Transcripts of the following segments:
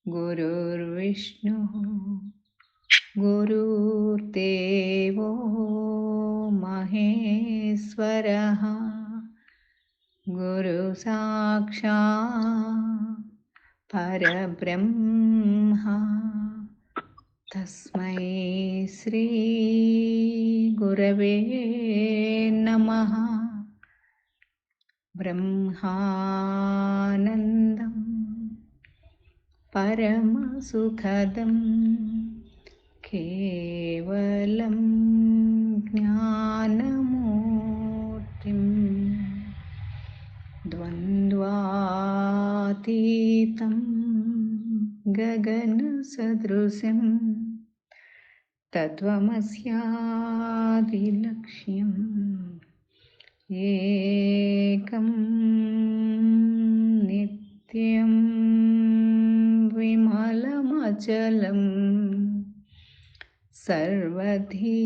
गुरुर्विष्णुः गुरुर्देवो महेश्वरः गुरुसाक्षात् परब्रह्म तस्मै श्री गुरवे नमः। ब्रह्मानन्दं परमसुखदं केवलं ज्ञानमूर्तिं द्वन्द्वातीतं गगनसदृशं तत्त्वमस्यादिलक्ष्यम् एकं नित्यं विमलमचलं सर्वधी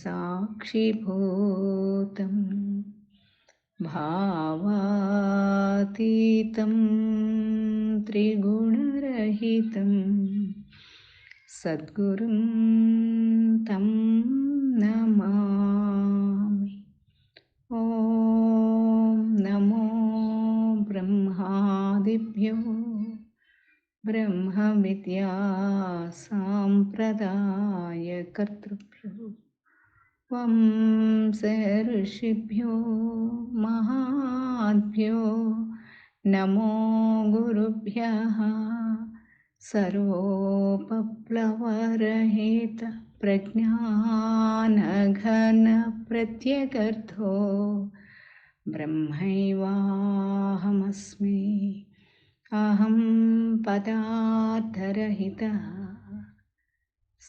साक्षिभूतं भावातीतं त्रिगुणरहितं सद्गुरुं तं नमामि। ॐ नमो ब्रह्मादिभ्यो ब्रह्मविद्या सम्प्रदायकर्तृभ्यो ऋषिभ्यो महाभ्यो नमो गुरुभ्यः। सर्वोपप्लवरहित प्रज्ञानघन प्रत्यगर्थो ब्रह्मैवाहमस्मि। अहं पदार्थरहितः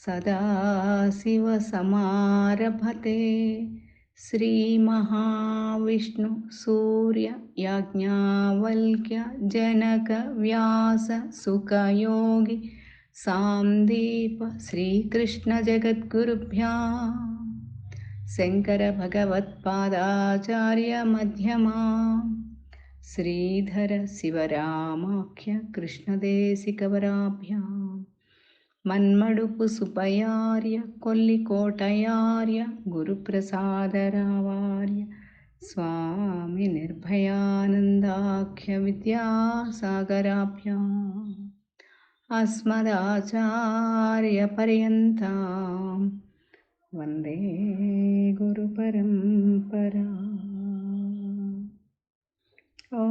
सदाशिवसमारभते श्रीमहाविष्णु सूर्य याज्ञवल्क्य जनक व्यास सुखयोगी सान्दीप श्रीकृष्ण जगद्गुरुभ्यां शंकर भगवत्पादाचार्य मध्यमाम् श्रीधर शिवरामाख्य कृष्णदेशिकवराभ्यां मन्मडुपु सुपयार्य कोल्लिकोटयार्य गुरुप्रसादरावार्य स्वामी निर्भयानन्दाख्य विद्यासागराभ्याम् अस्मदाचार्यपर्यन्तां वन्दे गुरुपरम्परा। ॐ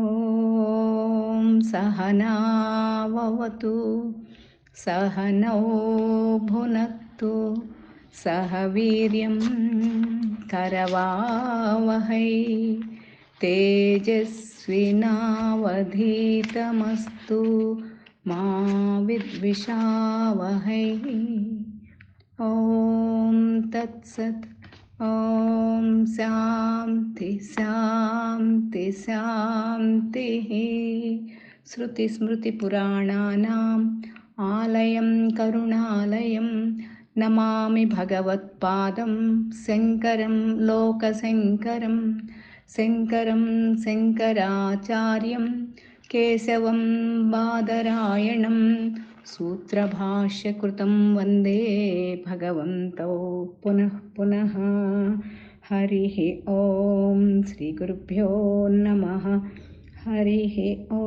सहनाववतु सहनौ भुनक्तु सह वीर्यं करवावहै तेजस्विनावधीतमस्तु मा विद्विषावहै। ॐ तत्सत्। ॐ शान्ति शान्ति शान्तिः। श्रुतिस्मृतिपुराणानाम् आलयं करुणालयं नमामि भगवत्पादं शङ्करं लोकशङ्करं शङ्करं शङ्कराचार्यं केशवं बादरायणं सूत्रभाष्यकृतं वन्दे भगवन्तौ पुनः पुनः। हरिः ॐ श्रीगुरुभ्यो नमः। हरिः ॐ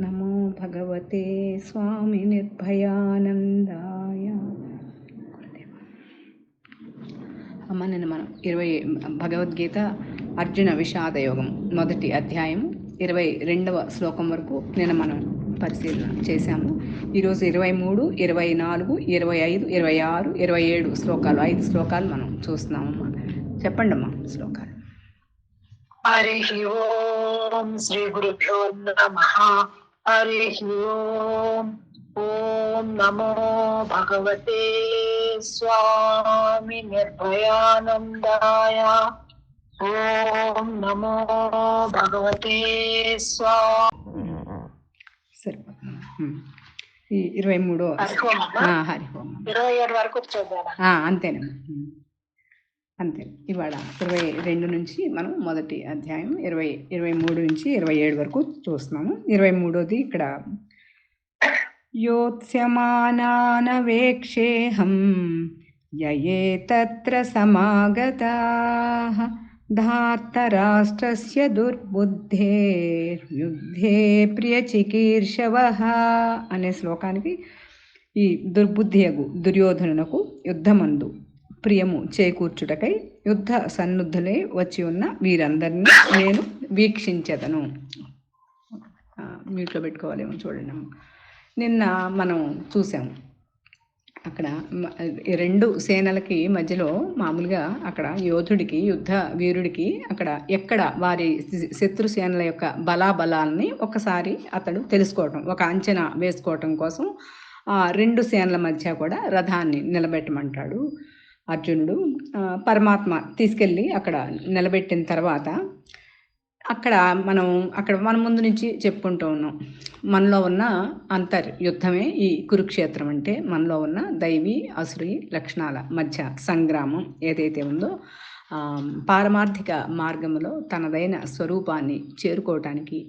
नमो भगवते स्वामी निर्भयानन्दाय। అమ్మ నిన్న మనం 20 భగవద్గీత అర్జున విషాద యోగం మొదటి అధ్యాయం 22వ శ్లోకం వరకు నిన్న మనం పరిశీలన చేశాము. ఈరోజు 23, 24, 25, 26, 27 శ్లోకాలు 5 శ్లోకాలు మనం చూస్తున్నామమ్మా. చెప్పండి అమ్మా శ్లోకాలు. హరి ఓం శ్రీ గురుభ్యో నమః. హరి ఓం. ఓం నమో భగవతే స్వామి నిర్భయానందాయ. ఓం నమో భగవతే స్వామి. సరే, ఈ 23 హరి ఓం. 27 వరకు చూద్దాం. అంతేనమ్మా. అంతే. ఇవాళ 22 నుంచి మనం మొదటి అధ్యాయం 23 నుంచి 27 వరకు చూస్తున్నాము. 23ది ఇక్కడ యోత్స్యమానానవేక్షేహం యయే తత్ర సమాగతాః ధార్తరాష్ట్రస్య దుర్బుద్ధేర్యుద్ధే ప్రియచికీర్షవః అనే శ్లోకానికి ఈ దుర్బుద్ధియగు దుర్యోధనునకు యుద్ధమందు ప్రియము చేకూర్చుటకై యుద్ధ సన్నుద్ధులై వచ్చి ఉన్న వీరందరినీ నేను వీక్షించదను. మ్యూట్లో పెట్టుకోవాలేమో చూడండి. నిన్న మనం చూసాము అక్కడ రెండు సేనలకి మధ్యలో మామూలుగా అక్కడ యోధుడికి యుద్ధ వీరుడికి అక్కడ ఎక్కడ వారి శత్రు సేనల యొక్క బలాబలాలని ఒకసారి అతడు తెలుసుకోవటం, ఒక అంచనా వేసుకోవటం కోసం రెండు సేనల మధ్య కూడా రథాన్ని నిలబెట్టమంటాడు అర్జునుడు. పరమాత్మ తీసుకెళ్ళి అక్కడ నిలబెట్టిన తర్వాత అక్కడ మనం ముందు నుంచి చెప్పుకుంటూ ఉన్నాం, మనలో ఉన్న అంతర్యుద్ధమే ఈ కురుక్షేత్రం. అంటే మనలో ఉన్న దైవీ అసురీ లక్షణాల మధ్య సంగ్రామం ఏదైతే ఉందో, పారమార్థిక మార్గంలో తనదైన స్వరూపాన్ని చేరుకోవటానికి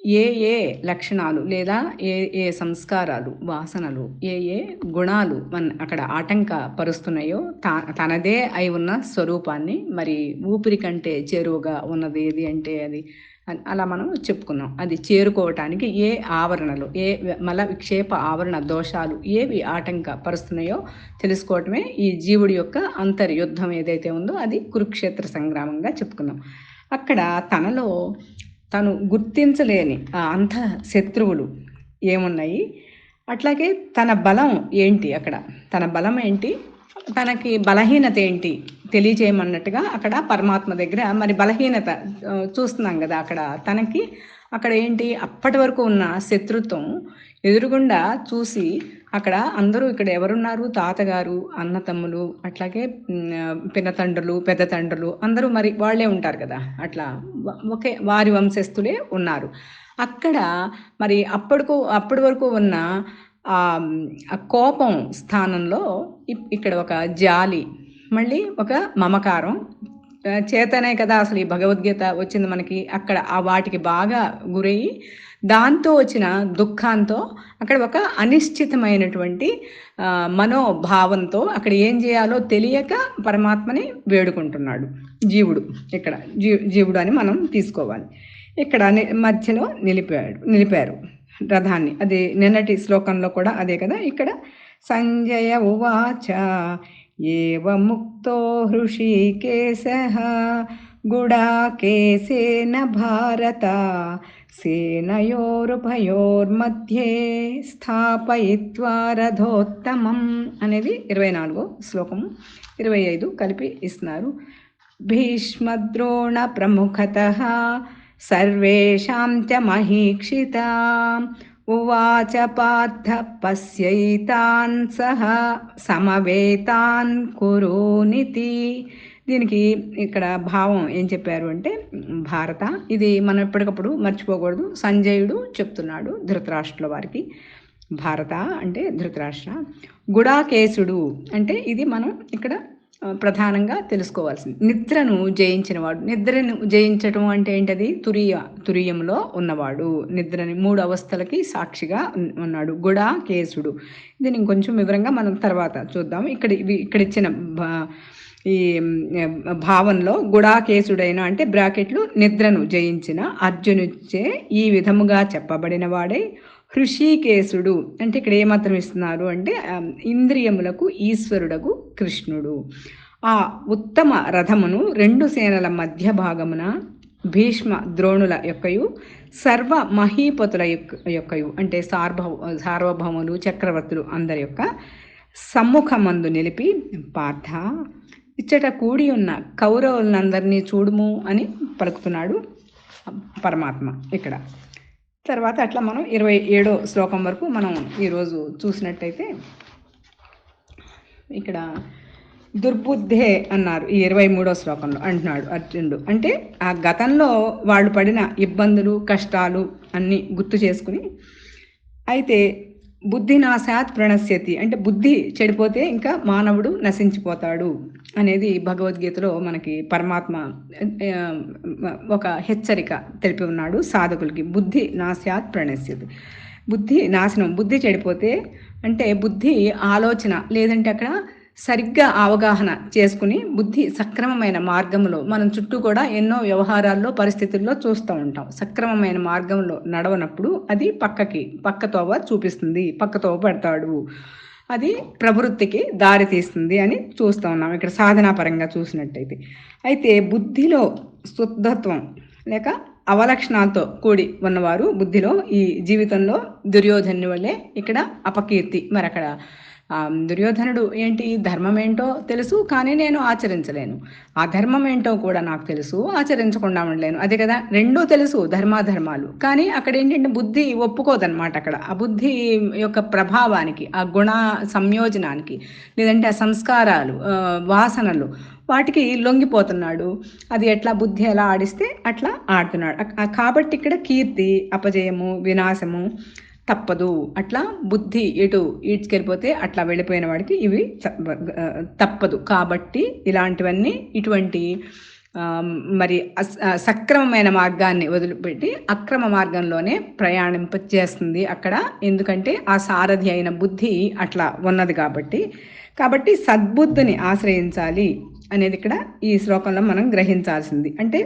ఏ ఏ లక్షణాలు లేదా ఏ ఏ సంస్కారాలు, వాసనలు, ఏ ఏ గుణాలు అక్కడ ఆటంకపరుస్తున్నాయో తనదే అయి ఉన్న స్వరూపాన్ని, మరి ఊపిరి కంటే చేరువగా ఉన్నది ఏది అంటే అది అలా మనం చెప్పుకున్నాం. అది చేరుకోవటానికి ఏ ఆవరణలు, ఏ మల విక్షేప ఆవరణ దోషాలు ఏవి ఆటంకపరుస్తున్నాయో తెలుసుకోవటమే ఈ జీవుడి యొక్క అంతర్యుద్ధం ఏదైతే ఉందో అది కురుక్షేత్ర సంగ్రామంగా చెప్పుకున్నాం. అక్కడ తనలో తను గుర్తించలేని అంత శత్రువులు ఏమున్నాయి, అట్లాగే తన బలం ఏంటి, అక్కడ తన బలం ఏంటి, తనకి బలహీనత ఏంటి తెలియజేయమన్నట్టుగా అక్కడ పరమాత్మ దగ్గర మరి బలహీనత చూస్తున్నాం కదా. తనకి అక్కడ ఏంటి, అప్పటి వరకు ఉన్న శత్రుత్వం ఎదురుగుండా చూసి అక్కడ అందరూ ఇక్కడ ఎవరున్నారు, తాతగారు, అన్నతమ్ములు, అట్లాగే పినతండ్రులు, పెద్ద తండ్రులు అందరూ మరి వాళ్ళే ఉంటారు కదా, అట్లా ఒకే వారి వంశస్థులే ఉన్నారు. అక్కడ మరి అప్పటి వరకు ఉన్న ఆ కోపం స్థానంలో ఇక్కడ ఒక జాలి, మళ్ళీ ఒక మమకారం చేతనే కదా అసలు ఈ భగవద్గీత వచ్చింది మనకి. అక్కడ ఆ వాటికి బాగా గురయ్యి దాంతో వచ్చిన దుఃఖంతో అక్కడ ఒక అనిశ్చితమైనటువంటి మనోభావంతో అక్కడ ఏం చేయాలో తెలియక పరమాత్మని వేడుకుంటున్నాడు జీవుడు. ఇక్కడ జీవుడు అని మనం తీసుకోవాలి. ఇక్కడ మధ్యలో నిలిపారు రథాన్ని. అది నిన్నటి శ్లోకంలో కూడా అదే కదా. ఇక్కడ సంజయ ఉవాచ ఏవ ముక్తో హృషీకేశః గుడాకేశేన భారత సేనయోరుభయోర్మధ్యే స్థాపయిత్వా రథోత్తమం అనేది 24వ శ్లోకము. 25 కలిపి ఇస్తున్నారు. భీష్మద్రోణ ప్రముఖతః సర్వేషాం చ మహీక్షితా ఉవాచ పార్థ పశ్యైతాన్ సహ సమవేతాన్ కురునితి. దీనికి ఇక్కడ భావం ఏం చెప్పారు అంటే, భారత, ఇది మనం ఎప్పటికప్పుడు మర్చిపోకూడదు. సంజయుడు చెప్తున్నాడు ధృతరాష్ట్రుల వారికి. భారత అంటే ధృతరాష్ట్ర. గుడాకేశుడు అంటే ఇది మనం ఇక్కడ ప్రధానంగా తెలుసుకోవాల్సింది. నిద్రను జయించినవాడు. నిద్రను జయించటం అంటే ఏంటది, తురియంలో ఉన్నవాడు. నిద్రని 3 అవస్థలకి సాక్షిగా ఉన్నాడు గుడాకేశుడు. దీన్ని ఇంకొంచెం వివరంగా మనం తర్వాత చూద్దాం. ఇక్కడ ఇచ్చిన ఈ భావంలో గుడాకేశుడైన అంటే బ్రాకెట్లు నిద్రను జయించిన అర్జునుచే ఈ విధముగా చెప్పబడిన వాడే హృషీకేశుడు. అంటే ఇక్కడ ఏమాత్రం ఇస్తున్నారు అంటే ఇంద్రియములకు ఈశ్వరుడకు కృష్ణుడు. ఆ ఉత్తమ రథమును 2 సేనల మధ్య భాగమున భీష్మ ద్రోణుల యొక్కయు సర్వ మహీపతుల యొక్కయు అంటే సార్వభౌములు, చక్రవర్తులు అందరి యొక్క సమ్ముఖమందు నిలిపి, పార్థ ఇచ్చట కూడి ఉన్న కౌరవులందరినీ చూడుము అని పలుకుతున్నాడు పరమాత్మ ఇక్కడ. తర్వాత అట్లా మనం 27వ శ్లోకం వరకు మనం ఈరోజు చూసినట్టయితే ఇక్కడ దుర్బుద్ధే అన్నారు. ఈ 23వ శ్లోకంలో అంటున్నాడు అర్జునుడు. అంటే ఆ గతంలో వాళ్ళు పడిన ఇబ్బందులు, కష్టాలు అన్నీ గుర్తు చేసుకుని, అయితే బుద్ధి నాశాత్ ప్రణశ్యతి అంటే బుద్ధి చెడిపోతే ఇంకా మానవుడు నశించిపోతాడు అనేది భగవద్గీతలో మనకి పరమాత్మ ఒక హెచ్చరిక తెలిపి ఉన్నాడు సాధకులకి. బుద్ధి నాశాత్ ప్రణశ్యతి, బుద్ధి నాశనం, బుద్ధి చెడిపోతే అంటే బుద్ధి ఆలోచన లేదంటే అక్కడ సరిగ్గా అవగాహన చేసుకుని బుద్ధి సక్రమమైన మార్గంలో, మనం చుట్టూ కూడా ఎన్నో వ్యవహారాల్లో పరిస్థితుల్లో చూస్తూ ఉంటాం, సక్రమమైన మార్గంలో నడవనప్పుడు అది పక్కతోవ చూపిస్తుంది, పక్కతోవ పెడతాడు, అది ప్రవృత్తికి దారి తీస్తుంది అని చూస్తూ ఉన్నాం ఇక్కడ సాధనాపరంగా చూసినట్టయితే. అయితే బుద్ధిలో శుద్ధత్వం లేక అవలక్షణాలతో కూడి ఉన్నవారు బుద్ధిలో ఈ జీవితంలో దుర్యోధను వల్లే ఇక్కడ అపకీర్తి. మరి అక్కడ దుర్యోధనుడు ఏంటి, ధర్మం ఏంటో తెలుసు కానీ నేను ఆచరించలేను, అధర్మం ఏంటో కూడా నాకు తెలుసు ఆచరించకుండా ఉండలేను, అదే కదా రెండూ తెలుసు ధర్మాధర్మాలు, కానీ అక్కడ ఏంటంటే బుద్ధి ఒప్పుకోదన్నమాట. అక్కడ ఆ బుద్ధి యొక్క ప్రభావానికి, ఆ గుణ సంయోజనానికి, లేదంటే ఆ సంస్కారాలు వాసనలు వాటికి లొంగిపోతున్నాడు. అది ఎట్లా బుద్ధి ఎలా ఆడిస్తే అట్లా ఆడుతున్నాడు. కాబట్టి ఇక్కడ కీర్తి, అపజయము, వినాశము తప్పదు. అట్లా బుద్ధి ఎటు ఈడ్చుకెళ్ళిపోతే అట్లా వెళ్ళిపోయిన వాడికి ఇవి తప్పదు. కాబట్టి ఇలాంటివన్నీ ఇటువంటి మరి సక్రమమైన మార్గాన్ని వదిలిపెట్టి అక్రమ మార్గంలోనే ప్రయాణింపచేస్తుంది అక్కడ. ఎందుకంటే ఆ సారథి అయిన బుద్ధి అట్లా ఉన్నది కాబట్టి సద్బుద్ధిని ఆశ్రయించాలి అనేది ఇక్కడ ఈ శ్లోకంలో మనం గ్రహించాల్సింది. అంటే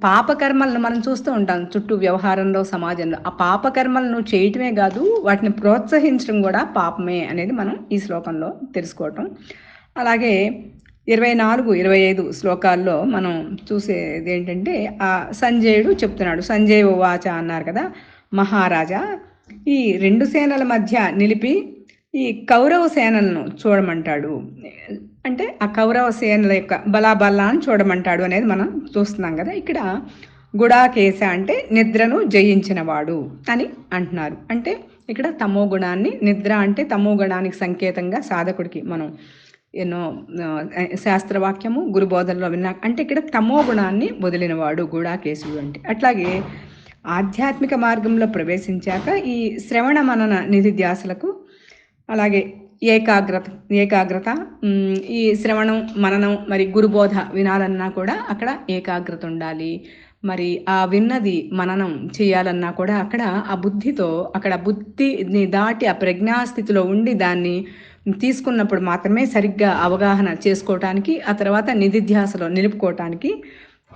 పాపకర్మలను మనం చూస్తూ ఉంటాం చుట్టూ వ్యవహారంలో, సమాజంలో. ఆ పాపకర్మలను చేయటమే కాదు, వాటిని ప్రోత్సహించడం కూడా పాపమే అనేది మనం ఈ శ్లోకంలో తెలుసుకోవటం. అలాగే 24, 25 శ్లోకాల్లో మనం చూసేది ఏంటంటే ఆ సంజయుడు చెప్తున్నాడు. సంజయ్ ఉవాచ అన్నారు కదా, మహారాజా ఈ రెండు సేనల మధ్య నిలిపి ఈ కౌరవ సేనలను చూడమంటాడు. అంటే ఆ కౌరవ సేనల యొక్క బలాబలాన్ని చూడమంటాడు అనేది మనం చూస్తున్నాం కదా. ఇక్కడ గుడాకేశ అంటే నిద్రను జయించినవాడు అని అంటున్నారు. అంటే ఇక్కడ తమో గుణాన్ని, నిద్ర అంటే తమో గుణానికి సంకేతంగా సాధకుడికి మనం ఎన్నో శాస్త్రవాక్యము గురుబోధనలో విన్నా. అంటే ఇక్కడ తమో గుణాన్ని వదిలినవాడు గుడాకేశుడు అంటే. అట్లాగే ఆధ్యాత్మిక మార్గంలో ప్రవేశించాక ఈ శ్రవణ మనన నిధిధ్యాసలకు, అలాగే ఏకాగ్రత ఈ శ్రవణం, మననం, మరి గురుబోధ వినాలన్నా కూడా అక్కడ ఏకాగ్రత ఉండాలి. మరి ఆ విన్నది మననం చేయాలన్నా కూడా అక్కడ ఆ బుద్ధితో, అక్కడ బుద్ధిని దాటి ఆ ప్రజ్ఞాస్థితిలో ఉండి దాన్ని తీసుకున్నప్పుడు మాత్రమే సరిగ్గా అవగాహన చేసుకోవటానికి, ఆ తర్వాత నిధిధ్యాసలో నిలుపుకోవటానికి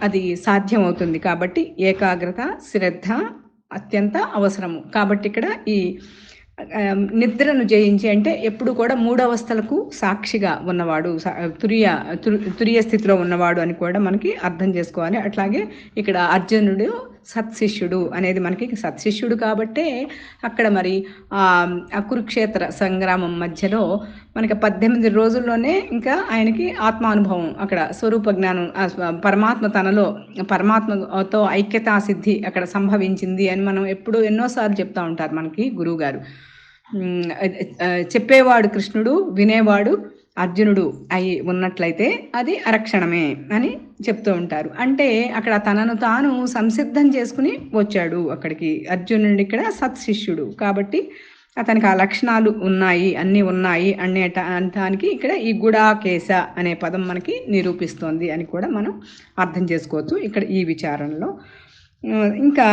అది సాధ్యం అవుతుంది. కాబట్టి ఏకాగ్రత, శ్రద్ధ అత్యంత అవసరము. కాబట్టి ఇక్కడ ఈ నిద్రను జయించి అంటే ఎప్పుడు కూడా మూడవస్థలకు సాక్షిగా ఉన్నవాడు, తురియ స్థితిలో ఉన్నవాడు అని కూడా మనకి అర్థం చేసుకోవాలి. అట్లాగే ఇక్కడ అర్జునుడు సత్శిష్యుడు అనేది మనకి సత్శిష్యుడు కాబట్టే అక్కడ మరి ఆ కురుక్షేత్ర సంగ్రామం మధ్యలో మనకి 18 రోజుల్లోనే ఇంకా ఆయనకి ఆత్మానుభవం, అక్కడ స్వరూప జ్ఞానం, పరమాత్మతో ఐక్యతా సిద్ధి అక్కడ సంభవించింది అని మనం ఎన్నోసార్లు చెప్తా ఉంటారు మనకి గురువు గారు. చెప్పేవాడు కృష్ణుడు, వినేవాడు అర్జునుడు అయి ఉన్నట్లయితే అది అరక్షణమే అని చెప్తూ ఉంటారు. అంటే అక్కడ తనను తాను సంసిద్ధం చేసుకుని వచ్చాడు అక్కడికి అర్జునుడు. ఇక్కడ సత్శిష్యుడు కాబట్టి అతనికి ఆ లక్షణాలు ఉన్నాయి, అన్నీ ఉన్నాయి అనటానికి ఇక్కడ ఈ గుడాకేశ అనే పదం మనకి నిరూపిస్తోంది అని కూడా మనం అర్థం చేసుకోవచ్చు ఇక్కడ ఈ విచారణలో. ఇంకా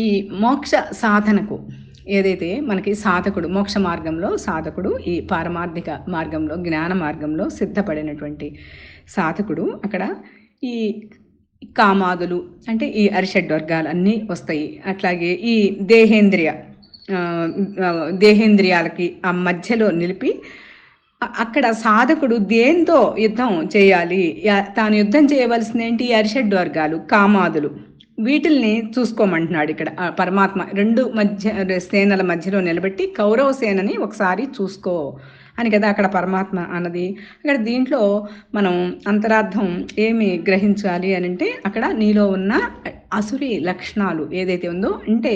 ఈ మోక్ష సాధనకు ఏదైతే మనకి సాధకుడు, మోక్ష మార్గంలో సాధకుడు, ఈ పారమార్థిక మార్గంలో, జ్ఞాన మార్గంలో సిద్ధపడినటువంటి సాధకుడు అక్కడ ఈ కామాదులు అంటే ఈ అరిషడ్వర్గాలు అన్నీ వస్తాయి. అట్లాగే ఈ దేహేంద్రియాలకి ఆ మధ్యలో నిలిపి అక్కడ సాధకుడు దేంతో యుద్ధం చేయాలి, తాను యుద్ధం చేయవలసింది ఏంటి, అరిషడ్వర్గాలు, కామాదులు, వీటిల్ని చూసుకోమంటున్నాడు ఇక్కడ పరమాత్మ. రెండు సేనల మధ్యలో నిలబెట్టి కౌరవ సేనని ఒకసారి చూసుకో అని కదా అక్కడ పరమాత్మ అన్నది. అక్కడ దీంట్లో మనం అంతరార్థం ఏమి గ్రహించాలి అని అంటే, అక్కడ నీలో ఉన్న అసురి లక్షణాలు ఏదైతే ఉందో, అంటే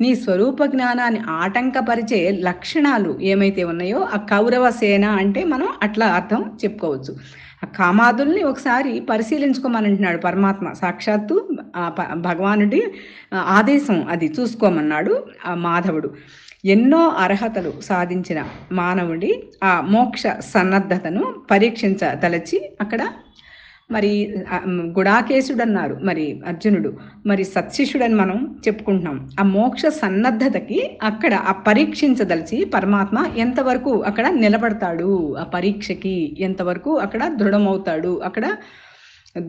నీ స్వరూప జ్ఞానాన్ని ఆటంకపరిచే లక్షణాలు ఏమైతే ఉన్నాయో, ఆ కౌరవ సేన అంటే మనం అట్లా అర్థం చెప్పుకోవచ్చు. ఆ కామాదుల్ని ఒకసారి పరిశీలించుకోమని అంటున్నాడు పరమాత్మ. సాక్షాత్తు భగవానుడి ఆదేశం అది చూసుకోమన్నాడు ఆ మాధవుడు. ఎన్నో అర్హతలు సాధించిన మానవుడి ఆ మోక్ష సన్నద్ధతను పరీక్షించదలచి అక్కడ మరి గుడాకేశుడు అన్నారు మరి అర్జునుడు, మరి సత్శిష్యుడని మనం చెప్పుకుంటున్నాం. ఆ మోక్ష సన్నద్ధతకి అక్కడ ఆ పరీక్షించదలిచి పరమాత్మ ఎంతవరకు అక్కడ నిలబడతాడు, ఆ పరీక్షకి ఎంతవరకు అక్కడ దృఢమవుతాడు. అక్కడ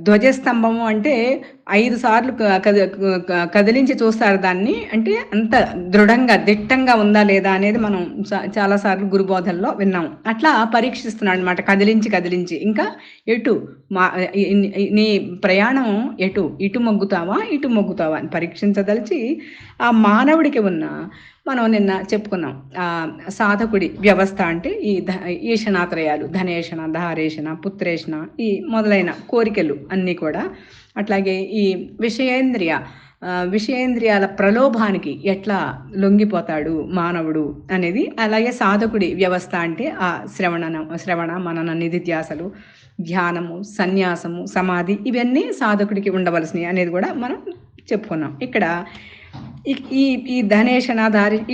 ధ్వజస్తంభము అంటే 5 సార్లు కదిలించి చూస్తారు దాన్ని, అంటే అంత దృఢంగా దిట్టంగా ఉందా లేదా అనేది మనం చాలాసార్లు గురుబోధనలో విన్నాం. అట్లా పరీక్షిస్తున్నాడు అనమాట, కదిలించి ఇంకా ఎటు నీ ప్రయాణం ఎటు, ఇటు మొగ్గుతావా ఇటు మొగ్గుతావా అని పరీక్షించదలిచి ఆ మానవుడికి ఉన్న, మనం నిన్న చెప్పుకున్నాం సాధకుడి వ్యవస్థ అంటే ఈ ఈషణాత్రయాలు, ధనేషణ, ధారేషణ, పుత్రేషణ, ఈ మొదలైన కోరికలు అన్నీ కూడా, అట్లాగే ఈ విషయేంద్రియాల ప్రలోభానికి ఎట్లా లొంగిపోతాడు మానవుడు అనేది, అలాగే సాధకుడి వ్యవస్థ అంటే ఆ శ్రవణ మనన నిధిధ్యాసలు, ధ్యానము, సన్యాసము, సమాధి, ఇవన్నీ సాధకుడికి ఉండవలసినవి అనేది కూడా మనం చెప్పుకున్నాం. ఇక్కడ ఈ ధనేషణ,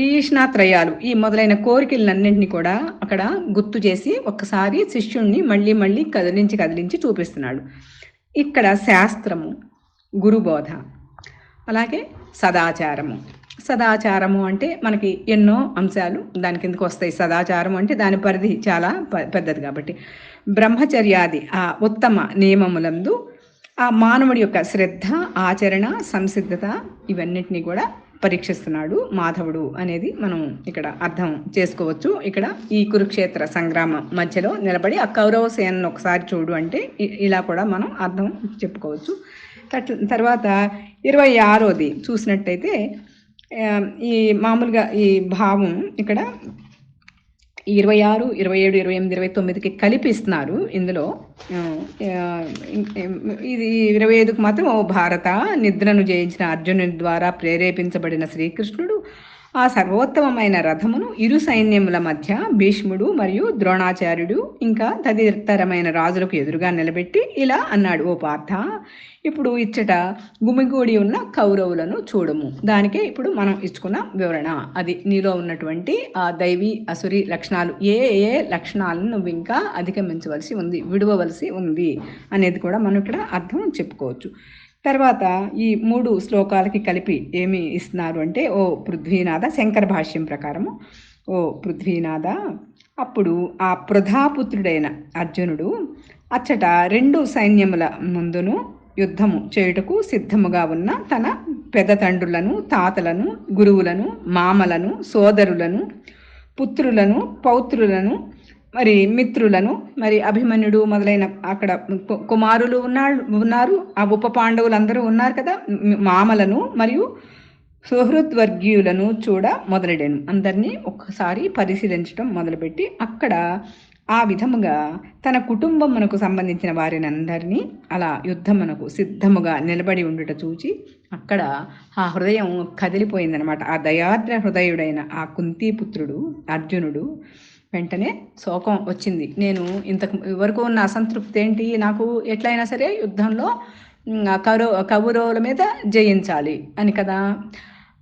ఈష్ణాత్రయాలు, ఈ మొదలైన కోరికలన్నింటినీ కూడా అక్కడ గుర్తు చేసి ఒక్కసారి శిష్యుణ్ణి మళ్ళీ కదిలించి చూపిస్తున్నాడు. ఇక్కడ శాస్త్రము, గురుబోధ, అలాగే సదాచారము అంటే మనకి ఎన్నో అంశాలు దాని కిందకు వస్తాయి. సదాచారం అంటే దాని పరిధి చాలా పెద్దది కాబట్టి బ్రహ్మచర్యాది ఆ ఉత్తమ నియమములందు ఆ మానవుడి యొక్క శ్రద్ధ, ఆచరణ, సంసిద్ధత, ఇవన్నిటినీ కూడా పరీక్షిస్తున్నాడు మాధవుడు అనేది మనం ఇక్కడ అర్థం చేసుకోవచ్చు. ఇక్కడ ఈ కురుక్షేత్ర సంగ్రామం మధ్యలో నిలబడి ఆ కౌరవ సేనను ఒకసారి చూడు అంటే ఇలా కూడా మనం అర్థం చెప్పుకోవచ్చు. తర్వాత 26ది చూసినట్టయితే ఈ మామూలుగా ఈ భావం ఇక్కడ 26, 27, 28, 29కి కలిపి ఇస్తున్నారు ఇందులో. ఇది 25కు మాత్రం ఓ భారత, నిద్రను జయించిన అర్జునుని ద్వారా ప్రేరేపించబడిన శ్రీకృష్ణుడు ఆ సర్వోత్తమమైన రథమును ఇరు సైన్యముల మధ్య భీష్ముడు మరియు ద్రోణాచార్యుడు ఇంకా తదితరమైన రాజులకు ఎదురుగా నిలబెట్టి ఇలా అన్నాడు, ఓ పార్థ, ఇప్పుడు ఇచ్చట గుమిగూడి ఉన్న కౌరవులను చూడము. దానికే ఇప్పుడు మనం ఇచ్చుకున్న వివరణ. అది నీలో ఉన్నటువంటి ఆ దైవీ అసురి లక్షణాలు, ఏ లక్షణాలను నువ్వు ఇంకా అధిగమించవలసి ఉంది, విడవవలసి ఉంది అనేది కూడా మనం ఇక్కడ అర్థం చెప్పుకోవచ్చు. తర్వాత ఈ 3 శ్లోకాలకి కలిపి ఏమి ఇస్తున్నారు అంటే, ఓ పృథ్వీనాథ, శంకర భాష్యం ప్రకారము, ఓ పృథ్వీనాథ, అప్పుడు ఆ ప్రధాపుత్రుడైన అర్జునుడు అచ్చట 2 సైన్యముల ముందును యుద్ధము చేయుటకు సిద్ధముగా ఉన్న తన పెద్ద తండ్రులను, తాతలను, గురువులను, మామలను, సోదరులను, పుత్రులను, పౌత్రులను, మరి మిత్రులను, మరి అభిమన్యుడు మొదలైన అక్కడ కుమారులు ఉన్నారు, ఆ ఉప పాండవులందరూ ఉన్నారు కదా, మామలను మరియు సుహృద్వర్గీయులను చూడ మొదలెడాను. అందరినీ ఒక్కసారి పరిశీలించడం మొదలుపెట్టి అక్కడ ఆ విధముగా తన కుటుంబమునకు సంబంధించిన వారిని అందరినీ అలా యుద్ధమునకు సిద్ధముగా నిలబడి ఉండుట చూచి అక్కడ ఆ హృదయం కదిలిపోయిందనమాట. ఆ దయాద్ర హృదయుడైన ఆ కుంతీపుత్రుడు అర్జునుడు వెంటనే శోకం వచ్చింది. నేను ఇంతకు వరకు ఉన్న అసంతృప్తి ఏంటి, నాకు ఎట్లయినా సరే యుద్ధంలో కౌరవుల మీద జయించాలి అని కదా.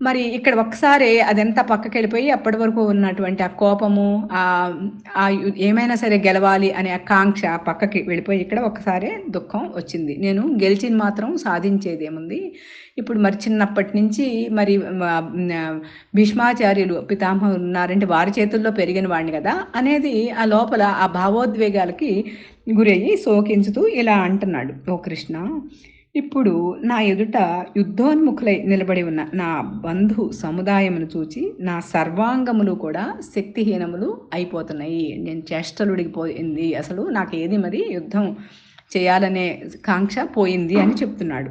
మరి ఇక్కడ ఒక్కసారి అదంతా పక్కకి వెళ్ళిపోయి అప్పటి వరకు ఉన్నటువంటి ఆ కోపము, ఏమైనా సరే గెలవాలి అనే ఆ కాంక్ష పక్కకి వెళ్ళిపోయి ఇక్కడ ఒక్కసారి దుఃఖం వచ్చింది. నేను గెలిచింది మాత్రం సాధించేది ఏముంది, ఇప్పుడు మరి చిన్నప్పటి నుంచి మరి భీష్మాచార్యులు పితామహులు ఉన్నారంటే వారి చేతుల్లో పెరిగిన వాడిని కదా అనేది ఆ లోపల ఆ భావోద్వేగాలకి గురయ్యి శోకించుతూ ఇలా అంటున్నాడు, ఓ కృష్ణ, ఇప్పుడు నా ఎదుట యుద్ధోన్ముఖులై నిలబడి ఉన్న నా బంధు సముదాయమును చూచి నా సర్వాంగములు కూడా శక్తిహీనములు అయిపోతున్నాయి. నేను చేష్టలుడిగిపోయింది, అసలు నాకు ఏది మరి యుద్ధం చేయాలనే కాంక్ష పోయింది అని చెప్తున్నాడు.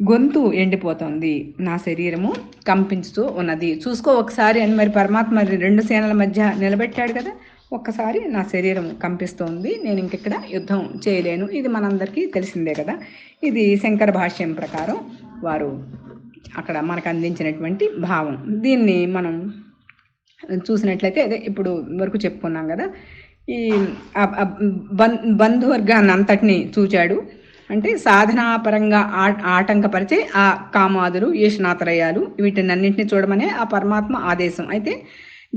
గొంతు ఎండిపోతుంది, నా శరీరము కంపించుతూ ఉన్నది. చూసుకో ఒకసారి అని మరి పరమాత్మ 2 సేనల మధ్య నిలబెట్టాడు కదా, ఒక్కసారి నా శరీరం కంపిస్తోంది, నేను ఇంకెక్కడ యుద్ధం చేయలేను. ఇది మనందరికీ తెలిసిందే కదా. ఇది శంకర భాష్యం ప్రకారం వారు అక్కడ మనకు అందించినటువంటి భావం. దీన్ని మనం చూసినట్లయితే అదే ఇప్పుడు వరకు చెప్పుకున్నాం కదా. ఈ బంధువర్గాన్ని అంతటిని చూచాడు. అంటే సాధనాపరంగా ఆటంకపరిచే ఆ కామాదులు, ఈషణాత్రయాలు వీటినన్నింటినీ చూడమనే ఆ పరమాత్మ ఆదేశం. అయితే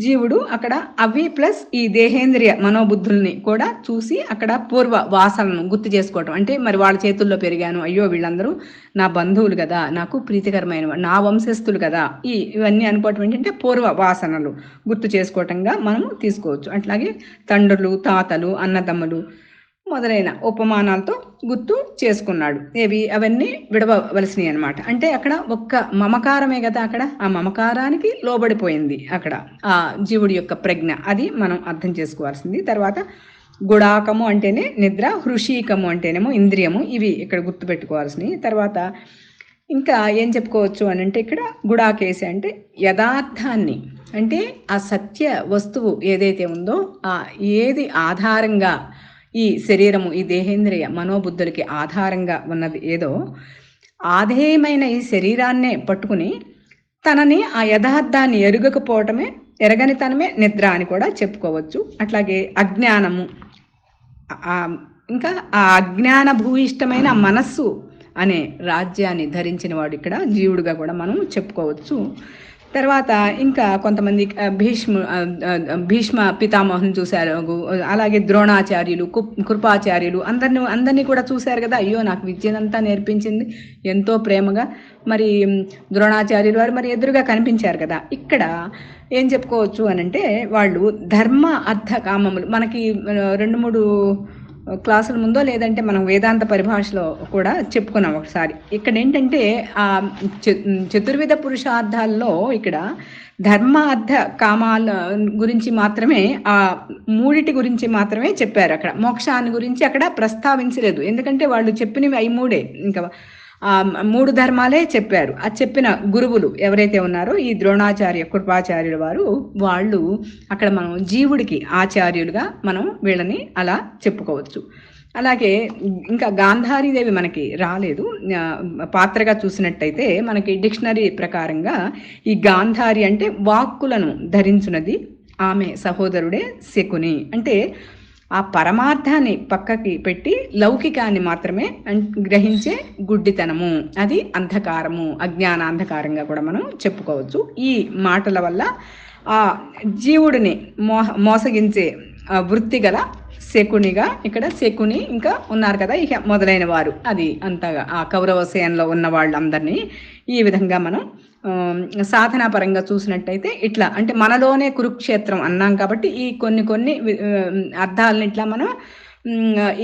జీవుడు అక్కడ అవి ప్లస్ ఈ దేహేంద్రియ మనోబుద్ధుల్ని కూడా చూసి అక్కడ పూర్వ వాసనను గుర్తు చేసుకోవటం. అంటే మరి వాళ్ళ చేతుల్లో పెరిగాను, అయ్యో వీళ్ళందరూ నా బంధువులు కదా, నాకు ప్రీతికరమైన నా వంశస్థులు కదా, ఇవన్నీ అనుకోవటం ఏంటంటే పూర్వ వాసనలు గుర్తు చేసుకోవటంగా మనము తీసుకోవచ్చు. అట్లాగే తండ్రులు, తాతలు, అన్నదమ్ములు మొదలైన ఉపమానాలతో గుర్తు చేసుకున్నాడు. అవన్నీ విడవలసినవి అనమాట. అంటే అక్కడ ఒక్క మమకారమే కదా, అక్కడ ఆ మమకారానికి లోబడిపోయింది అక్కడ ఆ జీవుడి యొక్క ప్రజ్ఞ. అది మనం అర్థం చేసుకోవాల్సింది. తర్వాత గుడాకము అంటేనే నిద్ర, హృషీకము అంటేనేమో ఇంద్రియము. ఇవి ఇక్కడ గుర్తుపెట్టుకోవాల్సినవి. తర్వాత ఇంకా ఏం చెప్పుకోవచ్చు అని అంటే ఇక్కడ గుడాకేసి అంటే యథార్థాన్ని, అంటే ఆ సత్య వస్తువు ఏదైతే ఉందో ఏది ఆధారంగా ఈ శరీరము, ఈ దేహేంద్రియ మనోబుద్ధులకి ఆధారంగా ఉన్నది ఏదో ఆధేయమైన ఈ శరీరాన్నే పట్టుకుని తనని ఆ యథార్థాన్ని ఎరగనితనమే నిద్ర అని కూడా చెప్పుకోవచ్చు. అట్లాగే అజ్ఞానము, ఇంకా ఆ అజ్ఞాన భూయిష్టమైన మనస్సు అనే రాజ్యాన్ని ధరించిన వాడు ఇక్కడ జీవుడుగా కూడా మనం చెప్పుకోవచ్చు. తర్వాత ఇంకా కొంతమంది భీష్మ పితామహుని చూశారు, అలాగే ద్రోణాచార్యులు, కృపాచార్యులు అందరినీ కూడా చూశారు కదా. అయ్యో నాకు విద్యనంతా నేర్పించింది ఎంతో ప్రేమగా మరి ద్రోణాచార్యులు వారు మరి ఎదురుగా కనిపించారు కదా. ఇక్కడ ఏం చెప్పుకోవచ్చు అని అంటే వాళ్ళు ధర్మ అర్థ కామములు, మనకి 2-3 క్లాసుల ముందో లేదంటే మనం వేదాంత పరిభాషలో కూడా చెప్పుకున్నాం ఒకసారి. ఇక్కడ ఏంటంటే ఆ చతుర్విధ పురుషార్థాల్లో ఇక్కడ ధర్మ అర్థ కామాల గురించి మాత్రమే, ఆ 3 గురించి మాత్రమే చెప్పారు. అక్కడ మోక్షాన్ని గురించి అక్కడ ప్రస్తావించలేదు. ఎందుకంటే వాళ్ళు చెప్పినవి 3 ఇంకా 3 ధర్మాలే చెప్పారు. ఆ చెప్పిన గురువులు ఎవరైతే ఉన్నారో ఈ ద్రోణాచార్య, కృపాచార్యుల వారు, వాళ్ళు అక్కడ మనం జీవుడికి ఆచార్యులుగా మనం వీళ్ళని అలా చెప్పుకోవచ్చు. అలాగే ఇంకా గాంధారీదేవి మనకి రాలేదు పాత్రగా చూసినట్టయితే, మనకి డిక్షనరీ ప్రకారంగా ఈ గాంధారి అంటే వాక్కులను ధరించున్నది, ఆమె సహోదరుడే శకుని. అంటే ఆ పరమార్థాన్ని పక్కకి పెట్టి లౌకికాన్ని మాత్రమే గ్రహించే గుడ్డితనము, అది అంధకారము, అజ్ఞాన అంధకారంగా కూడా మనం చెప్పుకోవచ్చు. ఈ మాటల వల్ల ఆ జీవుడిని మోసగించే వృత్తి గల శకునిగా, ఇక్కడ శకుని ఇంకా ఉన్నారు కదా ఇక మొదలైన వారు, అది అంతగా ఆ కౌరవ సేనలో ఉన్న వాళ్ళందరినీ ఈ విధంగా మనం సాధనా పరంగా చూసినట్టయితే ఇట్లా, అంటే మనలోనే కురుక్షేత్రం అన్నాం కాబట్టి ఈ కొన్ని అర్థాలను ఇట్లా మనం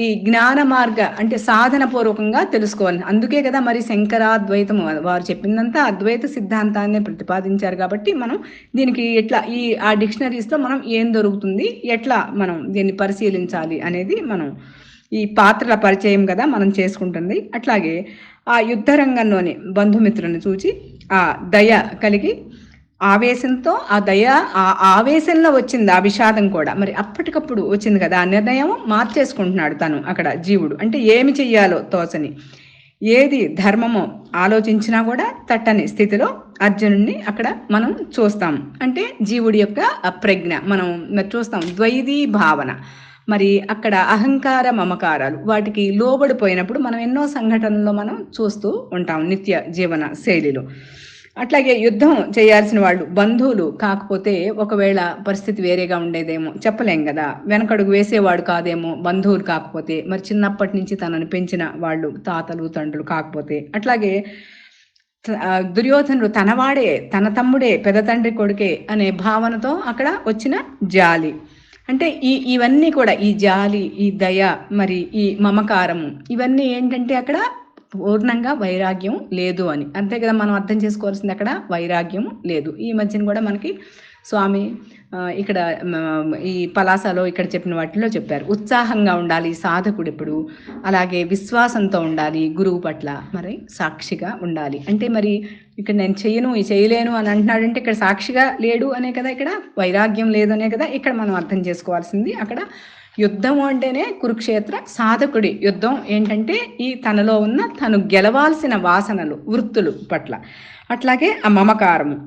ఈ జ్ఞాన మార్గ అంటే సాధన పూర్వకంగా తెలుసుకోవాలి. అందుకే కదా మరి శంకరాద్వైతం వారు చెప్పిందంతా అద్వైత సిద్ధాంతాన్ని ప్రతిపాదించారు. కాబట్టి మనం దీనికి ఎట్లా ఆ డిక్షనరీస్లో మనం ఏం దొరుకుతుంది, ఎట్లా మనం దీన్ని పరిశీలించాలి అనేది మనం ఈ పాత్రల పరిచయం కదా మనం చేసుకుంటుంది. అట్లాగే ఆ యుద్ధ రంగంలోని బంధుమిత్రులను చూచి ఆ దయ కలిగి ఆవేశంతో, ఆ దయ ఆ ఆవేశంలో వచ్చింది ఆ విషాదం కూడా మరి అప్పటికప్పుడు వచ్చింది కదా, ఆ నిర్ణయం మార్చేసుకుంటున్నాడు తను అక్కడ జీవుడు. అంటే ఏమి చెయ్యాలో తోచని, ఏది ధర్మమో ఆలోచించినా కూడా తట్టని స్థితిలో అర్జునుడిని అక్కడ మనం చూస్తాం. అంటే జీవుడి యొక్క ప్రజ్ఞ మనం చూస్తాం, ద్వైధీ భావన. మరి అక్కడ అహంకార మమకారాలు వాటికి లోబడిపోయినప్పుడు మనం ఎన్నో సంఘటనల్లో మనం చూస్తూ ఉంటాం నిత్య జీవన శైలిలో. అట్లాగే యుద్ధం చేయాల్సిన వాళ్ళు బంధువులు కాకపోతే ఒకవేళ పరిస్థితి వేరేగా ఉండేదేమో, చెప్పలేం కదా. వెనకడుగు వేసేవాడు కాదేమో బంధువులు కాకపోతే, మరి చిన్నప్పటి నుంచి తనని పెంచిన వాళ్ళు తాతలు తండ్రులు కాకపోతే. అట్లాగే దుర్యోధనుడు తనవాడే, తన తమ్ముడే, పెద్ద తండ్రి కొడుకే అనే భావనతో అక్కడ వచ్చిన జాలి. అంటే ఇవన్నీ కూడా ఈ జాలి, ఈ దయ, మరి ఈ మమకారము, ఇవన్నీ ఏంటంటే అక్కడ పూర్ణంగా వైరాగ్యం లేదు అని. అంతే కదా మనం అర్థం చేసుకోవాల్సింది, అక్కడ వైరాగ్యం లేదు. ఈ మధ్యన కూడా మనకి స్వామి ఇక్కడ ఈ పలాసలో ఇక్కడ చెప్పిన వాటిలో చెప్పారు, ఉత్సాహంగా ఉండాలి సాధకుడు ఎప్పుడు, అలాగే విశ్వాసంతో ఉండాలి గురువు పట్ల, మరి సాక్షిగా ఉండాలి. అంటే మరి ఇక్కడ నేను చేయలేను అని అంటున్నాడంటే ఇక్కడ సాక్షిగా లేడు అనే కదా, ఇక్కడ వైరాగ్యం లేదనే కదా ఇక్కడ మనం అర్థం చేసుకోవాల్సింది. అక్కడ యుద్ధం అంటేనే కురుక్షేత్ర సాధకుడి యుద్ధం ఏంటంటే ఈ తనలో ఉన్న తను గెలవాల్సిన వాసనలు వృత్తులు పట్ల, అట్లాగే ఆ మమకారము,